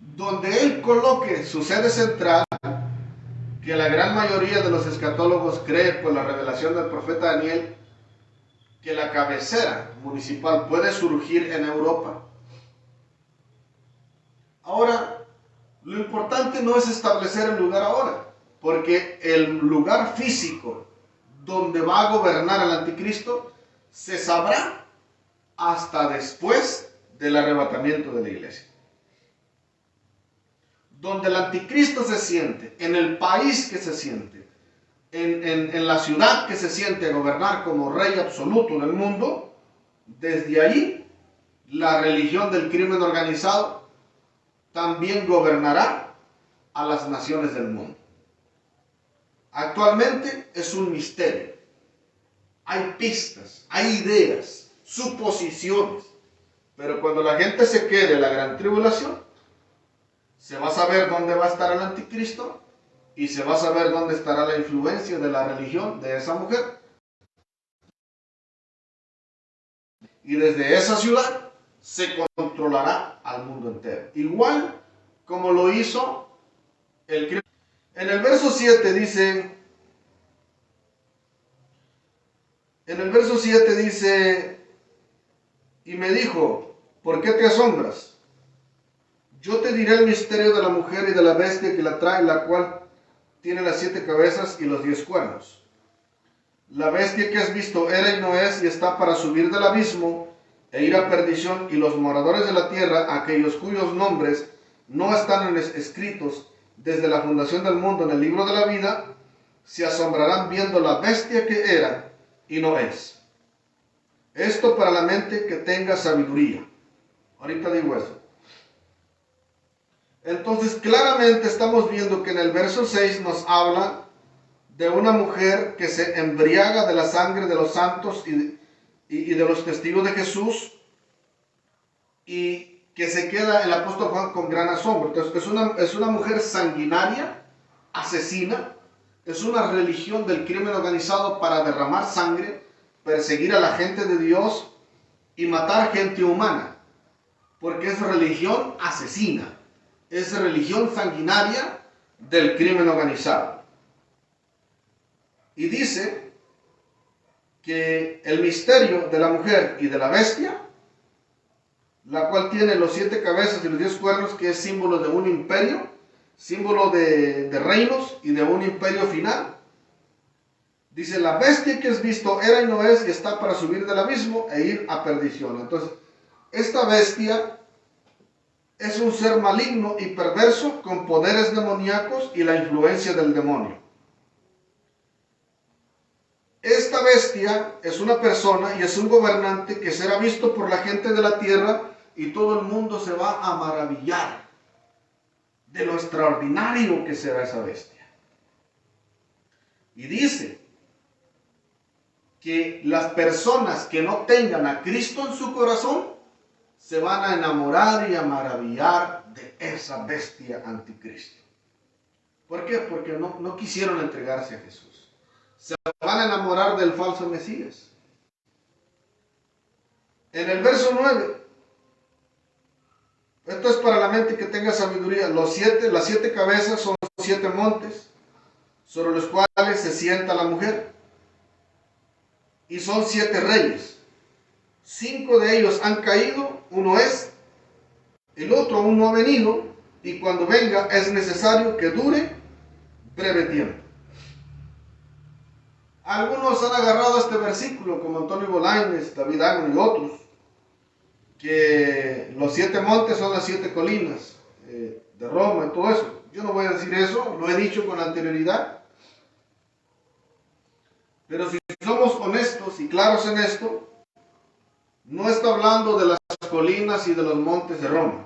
donde él coloque su sede central, que la gran mayoría de los escatólogos cree por la revelación del profeta Daniel, que la cabecera municipal puede surgir en Europa. Ahora, lo importante no es establecer el lugar ahora, porque el lugar físico donde va a gobernar el anticristo se sabrá hasta después del arrebatamiento de la iglesia. Donde el anticristo se siente, en el país que se siente, en la ciudad que se siente a gobernar como rey absoluto del mundo, desde ahí la religión del crimen organizado también gobernará a las naciones del mundo. Actualmente es un misterio. Hay pistas, hay ideas, suposiciones, pero cuando la gente se quede en la gran tribulación, se va a saber dónde va a estar el anticristo y se va a saber dónde estará la influencia de la religión de esa mujer. Y desde esa ciudad se controlará al mundo entero. Igual como lo hizo el crimen. En el verso 7 dice, y me dijo, ¿por qué te asombras? Yo te diré el misterio de la mujer y de la bestia que la trae, la cual tiene las 7 cabezas y los 10 cuernos. La bestia que has visto era y no es, y está para subir del abismo e ir a perdición, y los moradores de la tierra, aquellos cuyos nombres no están escritos desde la fundación del mundo en el libro de la vida, se asombrarán viendo la bestia que era y no es. Esto para la mente que tenga sabiduría. Ahorita digo eso. Entonces claramente estamos viendo que en el verso 6 nos habla de una mujer que se embriaga de la sangre de los santos y de los testigos de Jesús, y que se queda el apóstol Juan con gran asombro. Entonces es una mujer sanguinaria, asesina, es una religión del crimen organizado para derramar sangre, perseguir a la gente de Dios y matar gente humana, porque es religión asesina, es religión sanguinaria del crimen organizado. Y dice que el misterio de la mujer y de la bestia la cual tiene los 7 cabezas y los 10 cuernos, que es símbolo de un imperio, símbolo de reinos y de un imperio final. Dice, la bestia que has visto era y no es, y está para subir del abismo e ir a perdición. Entonces, esta bestia es un ser maligno y perverso con poderes demoníacos y la influencia del demonio. Esta bestia es una persona y es un gobernante que será visto por la gente de la tierra, y todo el mundo se va a maravillar de lo extraordinario que será esa bestia. Y dice que las personas que no tengan a Cristo en su corazón se van a enamorar y a maravillar de esa bestia anticristo. ¿Por qué? Porque no quisieron entregarse a Jesús. Se van a enamorar del falso Mesías. En el verso 9, esto es para la mente que tenga sabiduría, las 7 cabezas son 7 montes sobre los cuales se sienta la mujer, y son 7 reyes. 5 de ellos han caído, uno es, el otro aún no ha venido, y cuando venga es necesario que dure breve tiempo. Algunos han agarrado este versículo, como Antonio Bolaños, David Agno y otros, que los 7 montes son las 7 colinas de Roma y todo eso. Yo no voy a decir eso, lo he dicho con anterioridad. Pero si somos honestos y claros en esto, no está hablando de las colinas y de los montes de Roma.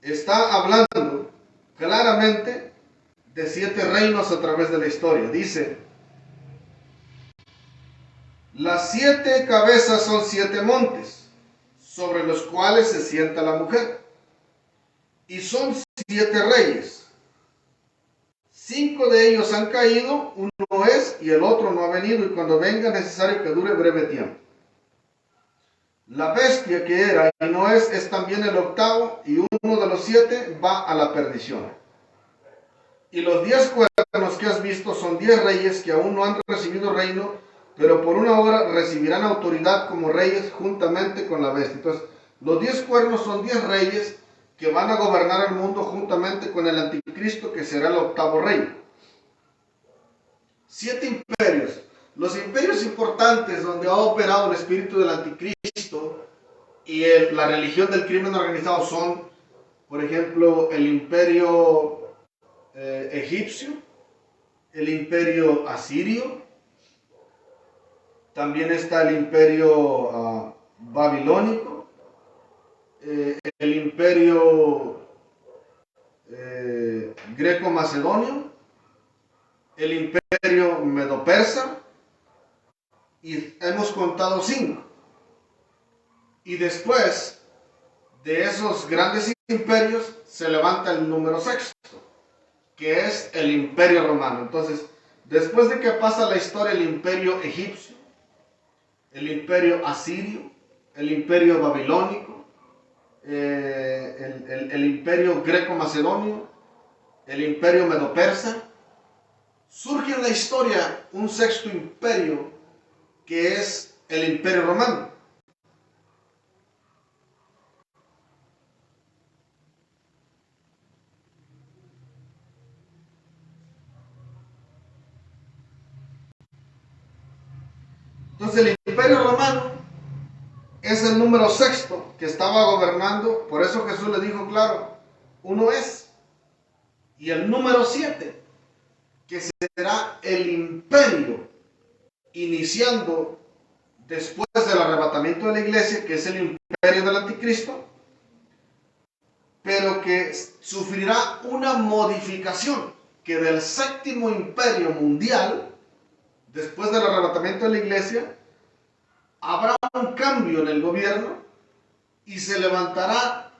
Está hablando claramente de 7 reinos a través de la historia. Dice, las 7 cabezas son 7 montes sobre los cuales se sienta la mujer, y son 7 reyes. 5 de ellos han caído, uno es y el otro no ha venido, y cuando venga es necesario que dure breve tiempo. La bestia que era y no es también el octavo, y uno de los 7 va a la perdición. Y los 10 cuernos que has visto son 10 reyes que aún no han recibido reino, pero por una hora recibirán autoridad como reyes juntamente con la bestia. Entonces, los 10 cuernos son 10 reyes que van a gobernar el mundo juntamente con el anticristo, que será el octavo rey. 7 imperios. Los imperios importantes donde ha operado el espíritu del anticristo y la religión del crimen organizado son, por ejemplo, el imperio egipcio, el imperio asirio, también está el imperio babilónico, el imperio greco-macedonio, el imperio medo-persa, y hemos contado 5. Y después de esos grandes imperios se levanta el número 6, que es el imperio romano. Entonces, después de que pasa la historia el imperio egipcio, el imperio asirio, el imperio babilónico, el imperio greco-macedonio, el imperio medo-persa, surge en la historia un 6º imperio, que es el imperio romano. Entonces el imperio romano es el número 6º que estaba gobernando. Por eso Jesús le dijo claro, uno es. Y el número 7, que será el imperio iniciando después del arrebatamiento de la iglesia, que es el imperio del anticristo, pero que sufrirá una modificación, que del 7º imperio mundial, después del arrebatamiento de la iglesia, habrá un cambio en el gobierno y se levantará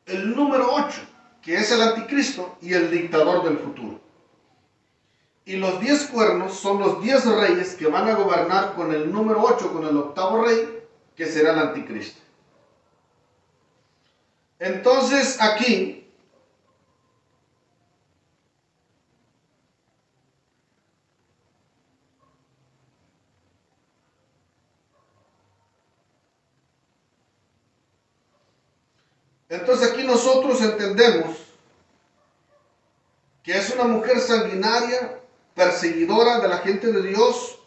el número 8, que es el anticristo y el dictador del futuro. Y los 10 cuernos son los 10 reyes que van a gobernar con el número 8, con el octavo rey, que será el anticristo. Entonces aquí Entonces aquí nosotros entendemos que es una mujer sanguinaria, perseguidora de la gente de Dios,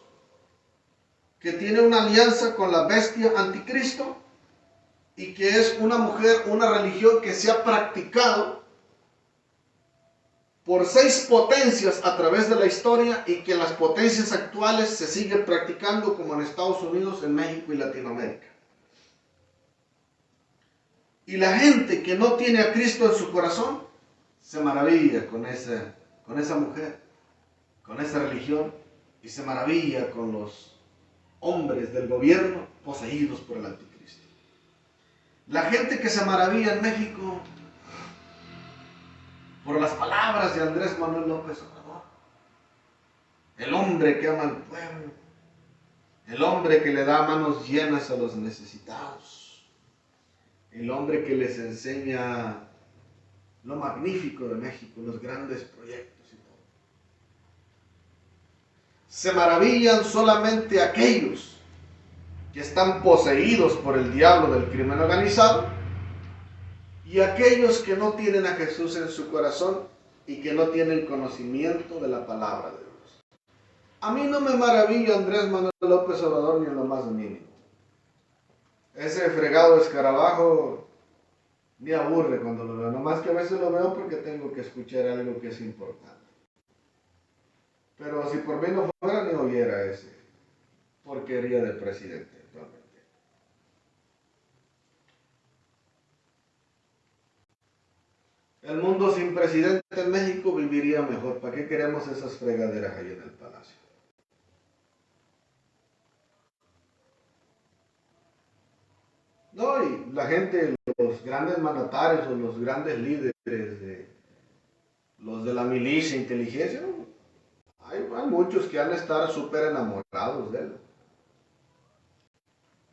que tiene una alianza con la bestia anticristo y que es una mujer, una religión que se ha practicado por 6 potencias a través de la historia y que en las potencias actuales se sigue practicando como en Estados Unidos, en México y Latinoamérica. Y la gente que no tiene a Cristo en su corazón se maravilla con esa mujer, con esa religión, y se maravilla con los hombres del gobierno poseídos por el anticristo. La gente que se maravilla en México por las palabras de Andrés Manuel López Obrador, el hombre que ama al pueblo, el hombre que le da manos llenas a los necesitados, el hombre que les enseña lo magnífico de México, los grandes proyectos y todo. Se maravillan solamente aquellos que están poseídos por el diablo del crimen organizado y aquellos que no tienen a Jesús en su corazón y que no tienen conocimiento de la palabra de Dios. A mí no me maravilla Andrés Manuel López Obrador ni en lo más mínimo. Ese fregado escarabajo me aburre cuando lo veo, nomás que a veces lo veo porque tengo que escuchar algo que es importante. Pero si por mí no fuera, ni oyera ese porquería de presidente actualmente. El mundo sin presidente en México viviría mejor. ¿Para qué queremos esas fregaderas ahí en el palacio? No, y la gente, los grandes mandatarios o los grandes líderes, los de la milicia, inteligencia, ¿no? Hay muchos que han de estar súper enamorados de él.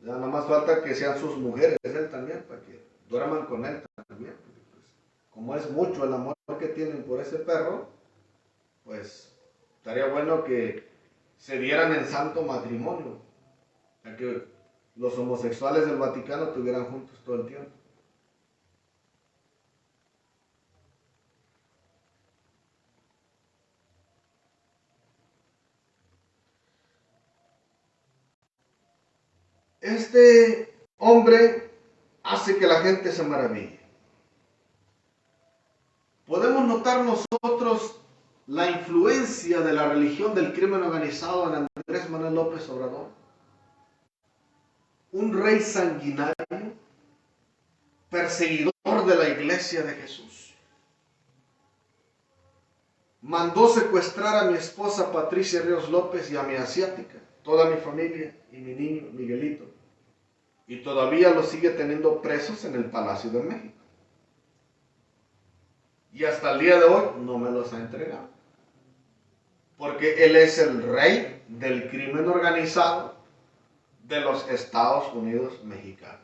Ya nada más falta que sean sus mujeres, él también, para que duerman con él también. Porque, pues, como es mucho el amor que tienen por ese perro, pues estaría bueno que se dieran en santo matrimonio, a que los homosexuales del Vaticano estuvieran juntos todo el tiempo. Este hombre hace que la gente se maraville. Podemos notar nosotros la influencia de la religión del crimen organizado en Andrés Manuel López Obrador. Un rey sanguinario, perseguidor de la iglesia de Jesús. Mandó secuestrar a mi esposa Patricia Ríos López y a mi asiática, toda mi familia y mi niño Miguelito. Y todavía los sigue teniendo presos en el Palacio de México. Y hasta el día de hoy no me los ha entregado. Porque él es el rey del crimen organizado de los Estados Unidos mexicanos.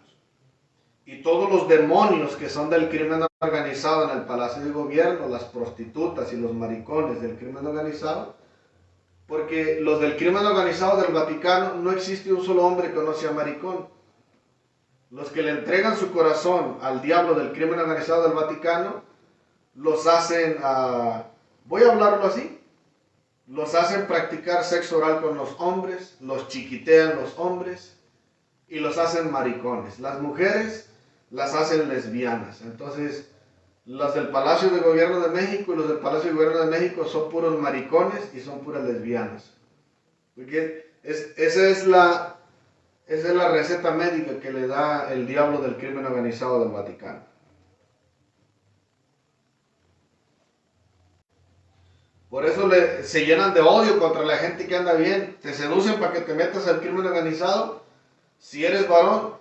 Y todos los demonios que son del crimen organizado en el Palacio de Gobierno, las prostitutas y los maricones del crimen organizado, porque los del crimen organizado del Vaticano no existe un solo hombre que no sea maricón. Los que le entregan su corazón al diablo del crimen organizado del Vaticano, los hacen, voy a hablarlo así, los hacen practicar sexo oral con los hombres, los chiquitean los hombres y los hacen maricones. Las mujeres las hacen lesbianas. Entonces, los del Palacio de Gobierno de México y los del Palacio de Gobierno de México son puros maricones y son puras lesbianas. Porque esa es la receta médica que le da el diablo del crimen organizado del Vaticano. Por eso se llenan de odio contra la gente que anda bien. Te seducen para que te metas al crimen organizado. Si eres varón,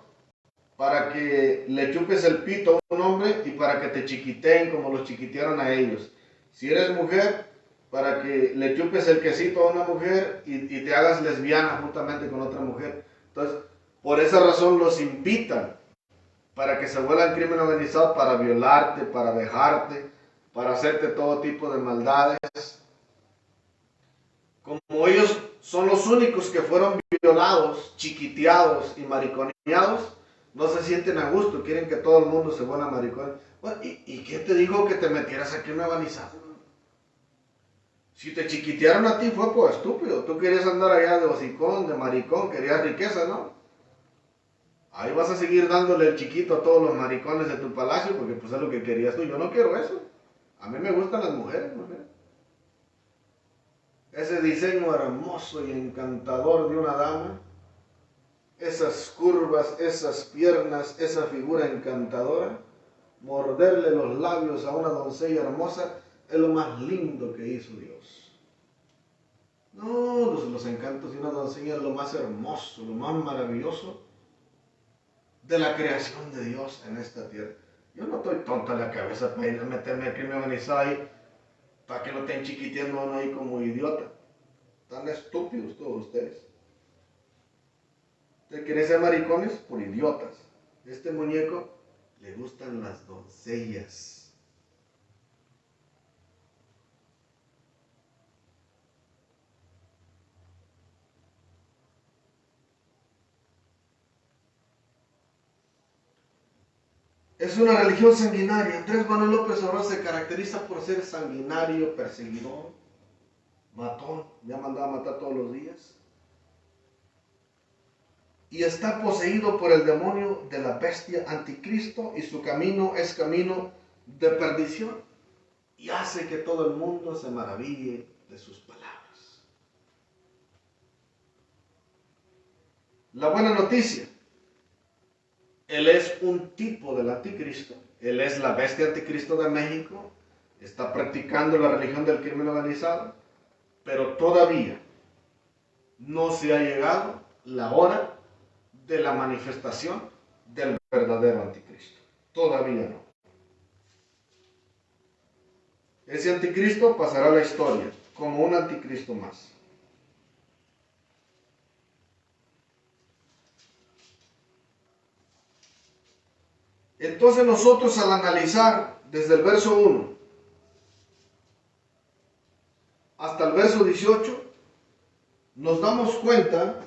para que le chupes el pito a un hombre y para que te chiquiteen como los chiquitearon a ellos. Si eres mujer, para que le chupes el quesito a una mujer y te hagas lesbiana juntamente con otra mujer. Entonces, por esa razón los invitan para que se vuelvan crimen organizado, para violarte, para dejarte, para hacerte todo tipo de maldades. Como ellos son los únicos que fueron violados, chiquiteados y mariconeados, No se sienten a gusto, quieren que todo el mundo se vuelva maricón. Bueno, ¿y quién te dijo que te metieras aquí en una organizado? Si te chiquitearon a ti fue por estúpido. Tú querías andar allá de hocicón, de maricón, querías riqueza, ¿no? Ahí vas a seguir dándole el chiquito a todos los maricones de tu palacio porque pues es lo que querías tú. Yo no quiero eso. A mí me gustan las mujeres, ¿no? Ese diseño hermoso y encantador de una dama, esas curvas, esas piernas, esa figura encantadora, morderle los labios a una doncella hermosa, es lo más lindo que hizo Dios. No, los encantos de una doncella es lo más hermoso, lo más maravilloso de la creación de Dios en esta tierra. Yo no estoy tonta en la cabeza para ir a meterme al crimen organizado ahí, para que lo estén chiquiteando a uno ahí como idiota. Tan estúpidos todos ustedes. ¿Ustedes quieren ser maricones? Por idiotas. Este muñeco le gustan las doncellas. Es una religión sanguinaria. Andrés Manuel López Obrador se caracteriza por ser sanguinario, perseguidor, matón, me ha mandado a matar todos los días. Y está poseído por el demonio de la bestia anticristo y su camino es camino de perdición. Y hace que todo el mundo se maraville de sus palabras. La buena noticia. Él es un tipo del anticristo. Él es la bestia anticristo de México. Está practicando la religión del crimen organizado. Pero todavía no se ha llegado la hora de la manifestación del verdadero anticristo. Todavía no. Ese anticristo pasará a la historia como un anticristo más. Entonces nosotros al analizar desde el verso 1 hasta el verso 18, nos damos cuenta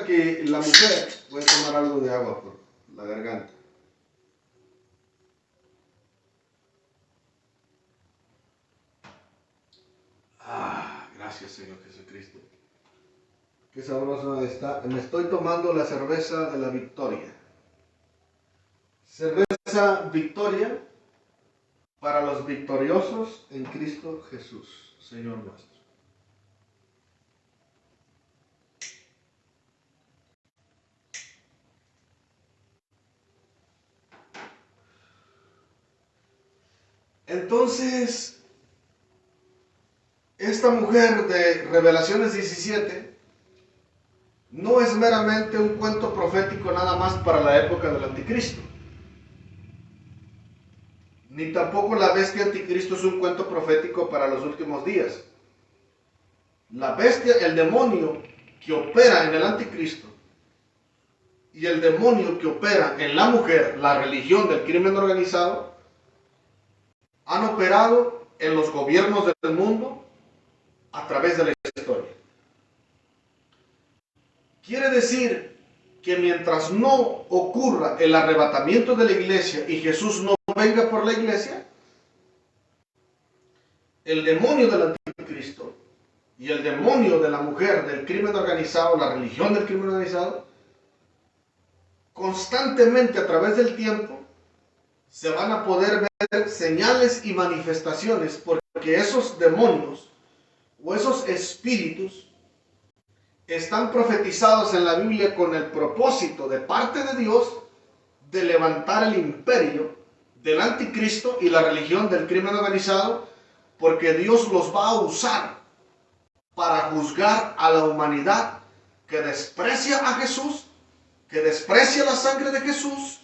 que la mujer, voy a tomar algo de agua por la garganta. Gracias Señor Jesucristo. Qué sabroso está. Me estoy tomando la cerveza de la victoria. Cerveza victoria para los victoriosos en Cristo Jesús, Señor nuestro. Entonces, esta mujer de Revelaciones 17 no es meramente un cuento profético nada más para la época del anticristo. Ni tampoco la bestia anticristo es un cuento profético para los últimos días. La bestia, el demonio que opera en el anticristo y el demonio que opera en la mujer, la religión del crimen organizado, han operado en los gobiernos del mundo a través de la historia. Quiere decir que mientras no ocurra el arrebatamiento de la iglesia y Jesús no venga por la iglesia, el demonio del anticristo y el demonio de la mujer del crimen organizado, la religión del crimen organizado, constantemente a través del tiempo se van a poder ver señales y manifestaciones, porque esos demonios o esos espíritus están profetizados en la Biblia con el propósito de parte de Dios de levantar el imperio del anticristo y la religión del crimen organizado, porque Dios los va a usar para juzgar a la humanidad que desprecia a Jesús, que desprecia la sangre de Jesús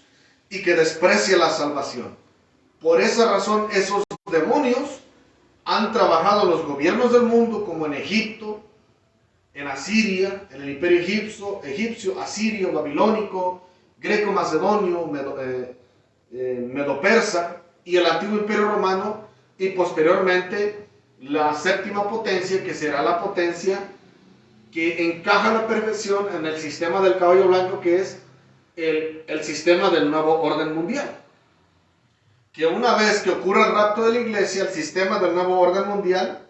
y que desprecia la salvación. Por esa razón esos demonios han trabajado en los gobiernos del mundo, como en Egipto, en Asiria, en el imperio egipcio, asirio, babilónico, greco-macedonio, medo-persa y el antiguo imperio romano, y posteriormente la séptima potencia, que será la potencia que encaja a la perfección en el sistema del caballo blanco, que es el sistema del nuevo orden mundial. Que una vez que ocurra el rapto de la iglesia, el sistema del nuevo orden mundial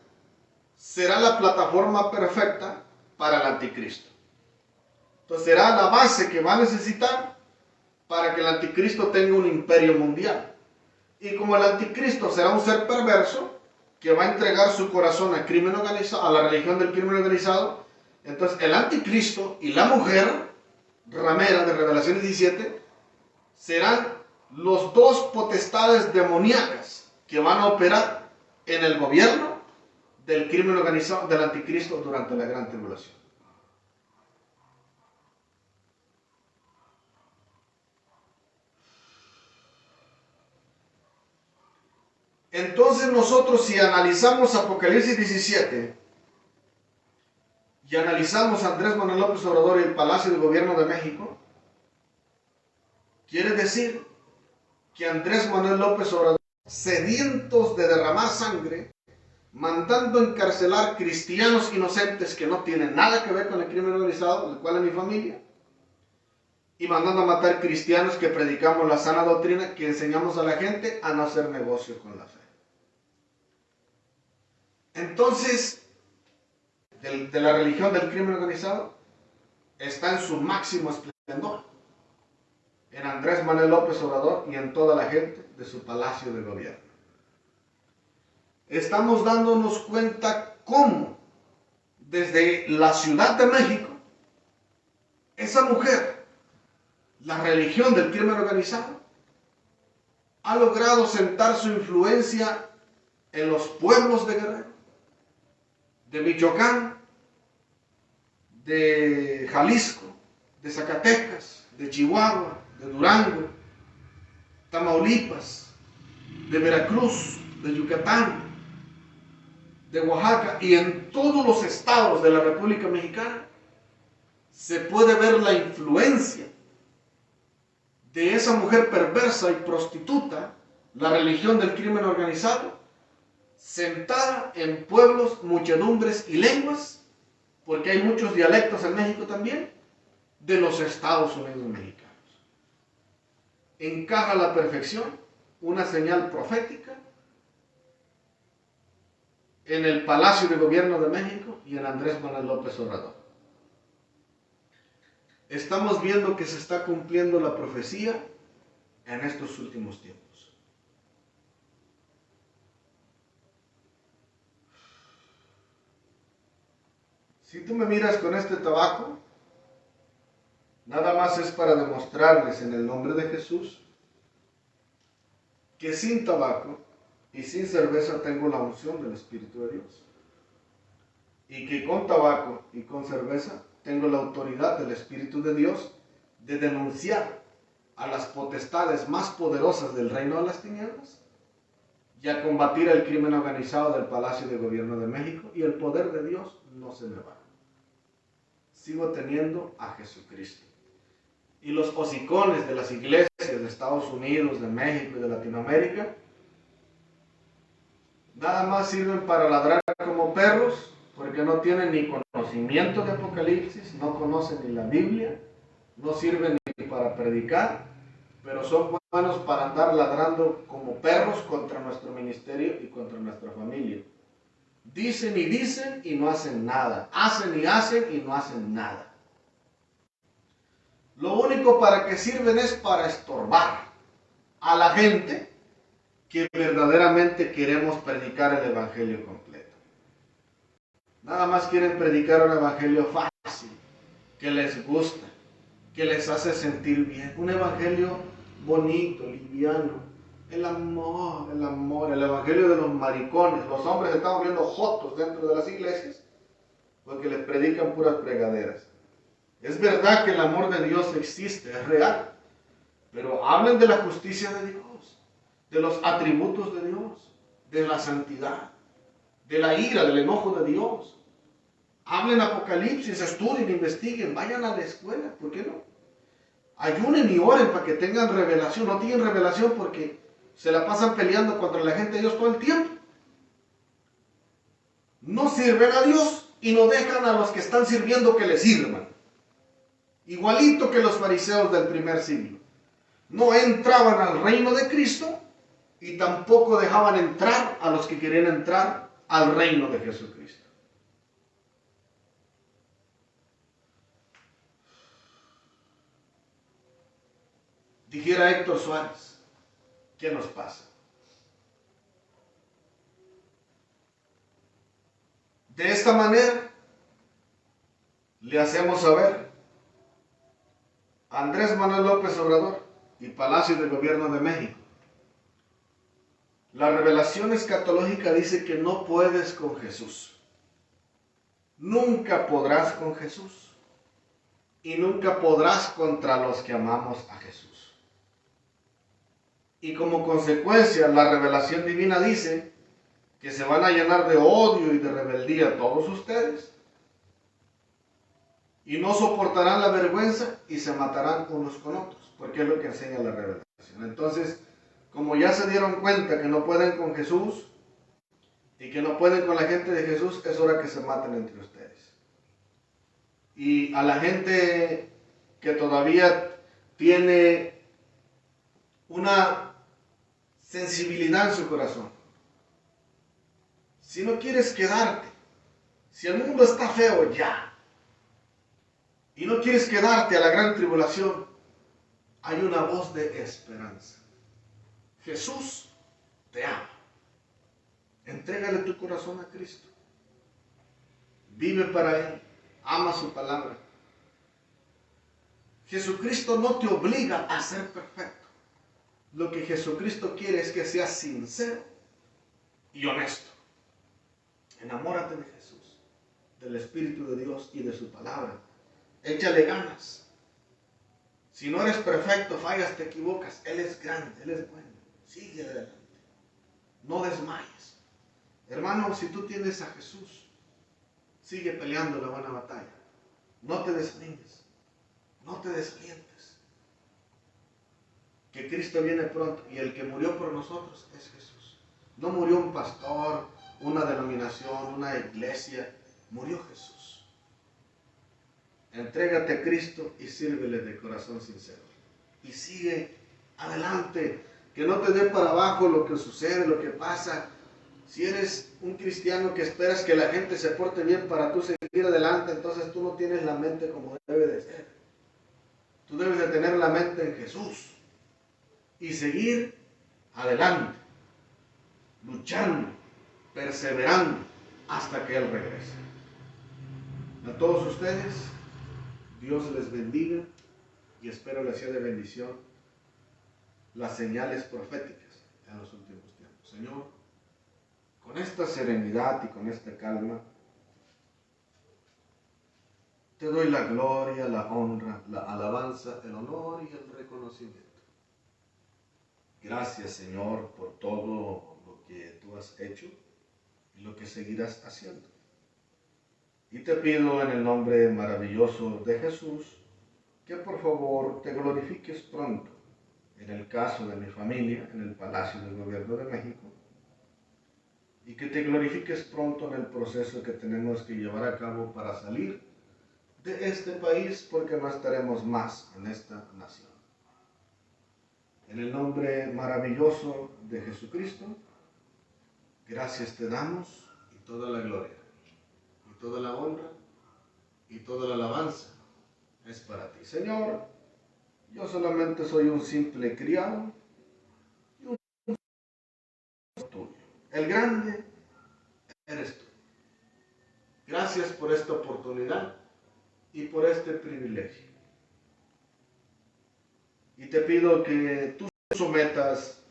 será la plataforma perfecta para el anticristo. Entonces será la base que va a necesitar para que el anticristo tenga un imperio mundial. Y como el anticristo será un ser perverso que va a entregar su corazón al crimen organizado, a la religión del crimen organizado, entonces el anticristo y la mujer ramera de Revelación 17 serán los dos potestades demoníacas que van a operar en el gobierno del crimen organizado del anticristo durante la gran tribulación. Entonces nosotros, si analizamos Apocalipsis 17 y analizamos a Andrés Manuel López Obrador y el Palacio de Gobierno de México, quiere decir que Andrés Manuel López Obrador, sedientos de derramar sangre, mandando encarcelar cristianos inocentes que no tienen nada que ver con el crimen organizado, el cual es mi familia, y mandando a matar cristianos que predicamos la sana doctrina, que enseñamos a la gente a no hacer negocio con la fe. Entonces, de la religión del crimen organizado está en su máximo esplendor, en Andrés Manuel López Obrador y en toda la gente de su palacio de gobierno. Estamos dándonos cuenta cómo desde la Ciudad de México, esa mujer, la religión del crimen organizado, ha logrado sentar su influencia en los pueblos de Guerrero, de Michoacán, de Jalisco, de Zacatecas, de Chihuahua, de Durango, Tamaulipas, de Veracruz, de Yucatán, de Oaxaca y en todos los estados de la República Mexicana se puede ver la influencia de esa mujer perversa y prostituta, la religión del crimen organizado, sentada en pueblos, muchedumbres y lenguas, porque hay muchos dialectos en México también, de los Estados Unidos mexicanos. Encaja a la perfección una señal profética en el Palacio de Gobierno de México y en Andrés Manuel López Obrador. Estamos viendo que se está cumpliendo la profecía en estos últimos tiempos. Si tú me miras con este tabaco, nada más es para demostrarles en el nombre de Jesús que sin tabaco y sin cerveza tengo la unción del Espíritu de Dios. Y que con tabaco y con cerveza tengo la autoridad del Espíritu de Dios de denunciar a las potestades más poderosas del reino de las tinieblas y a combatir el crimen organizado del Palacio de Gobierno de México, y el poder de Dios no se me va. Sigo teniendo a Jesucristo. Y los hocicones de las iglesias de Estados Unidos, de México y de Latinoamérica nada más sirven para ladrar como perros, porque no tienen ni conocimiento de Apocalipsis, no conocen ni la Biblia, no sirven ni para predicar, pero son buenos para andar ladrando como perros contra nuestro ministerio y contra nuestra familia. Dicen y no hacen nada. Hacen y no hacen nada. Lo único para que sirven es para estorbar a la gente que verdaderamente queremos predicar el evangelio completo. Nada más quieren predicar un evangelio fácil, que les gusta, que les hace sentir bien. Un evangelio bonito, liviano. El amor, el evangelio de los maricones. Los hombres están viendo jotos dentro de las iglesias porque les predican puras fregaderas. Es verdad que el amor de Dios existe, es real, pero hablen de la justicia de Dios, de los atributos de Dios, de la santidad, de la ira, del enojo de Dios. Hablen Apocalipsis, estudien, investiguen, vayan a la escuela, ¿por qué no? Ayunen y oren para que tengan revelación. No tienen revelación porque se la pasan peleando contra la gente de Dios todo el tiempo. No sirven a Dios y no dejan a los que están sirviendo que les sirvan. Igualito que los fariseos del primer siglo. No entraban al reino de Cristo y tampoco dejaban entrar a los que querían entrar al reino de Jesucristo. Dijera Héctor Suárez, ¿qué nos pasa? De esta manera le hacemos saber a Andrés Manuel López Obrador y Palacio de Gobierno de México. La revelación escatológica dice que no puedes con Jesús. Nunca podrás con Jesús. Y nunca podrás contra los que amamos a Jesús. Y como consecuencia, la revelación divina dice que se van a llenar de odio y de rebeldía todos ustedes. Y no soportarán la vergüenza y se matarán unos con otros. Porque es lo que enseña la revelación. Entonces, como ya se dieron cuenta que no pueden con Jesús y que no pueden con la gente de Jesús, es hora que se maten entre ustedes. Y a la gente que todavía tiene una sensibilidad en su corazón, si no quieres quedarte, si el mundo está feo ya, y no quieres quedarte a la gran tribulación, hay una voz de esperanza. Jesús te ama. Entrégale tu corazón a Cristo. Vive para Él. Ama su palabra. Jesucristo no te obliga a ser perfecto. Lo que Jesucristo quiere es que seas sincero y honesto. Enamórate de Jesús, del Espíritu de Dios y de su palabra. Échale ganas. Si no eres perfecto, fallas, te equivocas. Él es grande, Él es bueno. Sigue adelante. No desmayes. Hermano, si tú tienes a Jesús, sigue peleando la buena batalla. No te desanimes. No te desalientes. Que Cristo viene pronto y el que murió por nosotros es Jesús. No murió un pastor, una denominación, una iglesia. Murió Jesús. Entrégate a Cristo y sírvele de corazón sincero. Y sigue adelante. Que no te dé para abajo lo que sucede, lo que pasa. Si eres un cristiano que esperas que la gente se porte bien para tú seguir adelante, entonces tú no tienes la mente como debe de ser. Tú debes de tener la mente en Jesús. Y seguir adelante, luchando, perseverando, hasta que Él regrese. A todos ustedes, Dios les bendiga y espero les sea de bendición las señales proféticas en los últimos tiempos. Señor, con esta serenidad y con esta calma, te doy la gloria, la honra, la alabanza, el honor y el reconocimiento. Gracias, Señor, por todo lo que tú has hecho y lo que seguirás haciendo. Y te pido en el nombre maravilloso de Jesús que por favor te glorifiques pronto en el caso de mi familia, en el Palacio del Gobierno de México, y que te glorifiques pronto en el proceso que tenemos que llevar a cabo para salir de este país, porque no estaremos más en esta nación. En el nombre maravilloso de Jesucristo, gracias te damos y toda la gloria, y toda la honra, y toda la alabanza es para ti. Señor, yo solamente soy un simple criado y un tuyo. El grande eres tú. Gracias por esta oportunidad y por este privilegio. Y te pido que tú sometas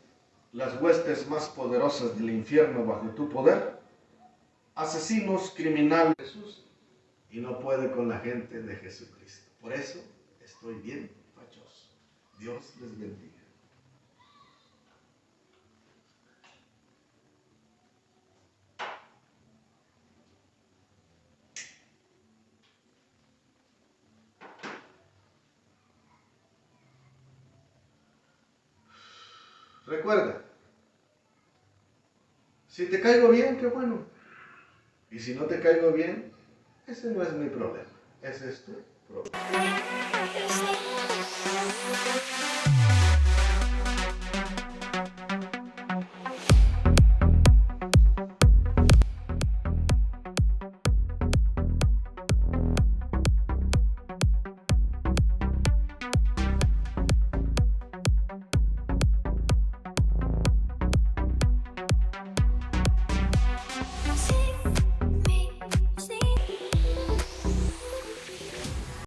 las huestes más poderosas del infierno bajo tu poder, asesinos, criminales, Jesús, y no puede con la gente de Jesucristo. Por eso estoy bien fachoso. Dios les bendiga. Recuerda, si te caigo bien, qué bueno. Y si no te caigo bien, Ese no es mi problema, ese es tu problema.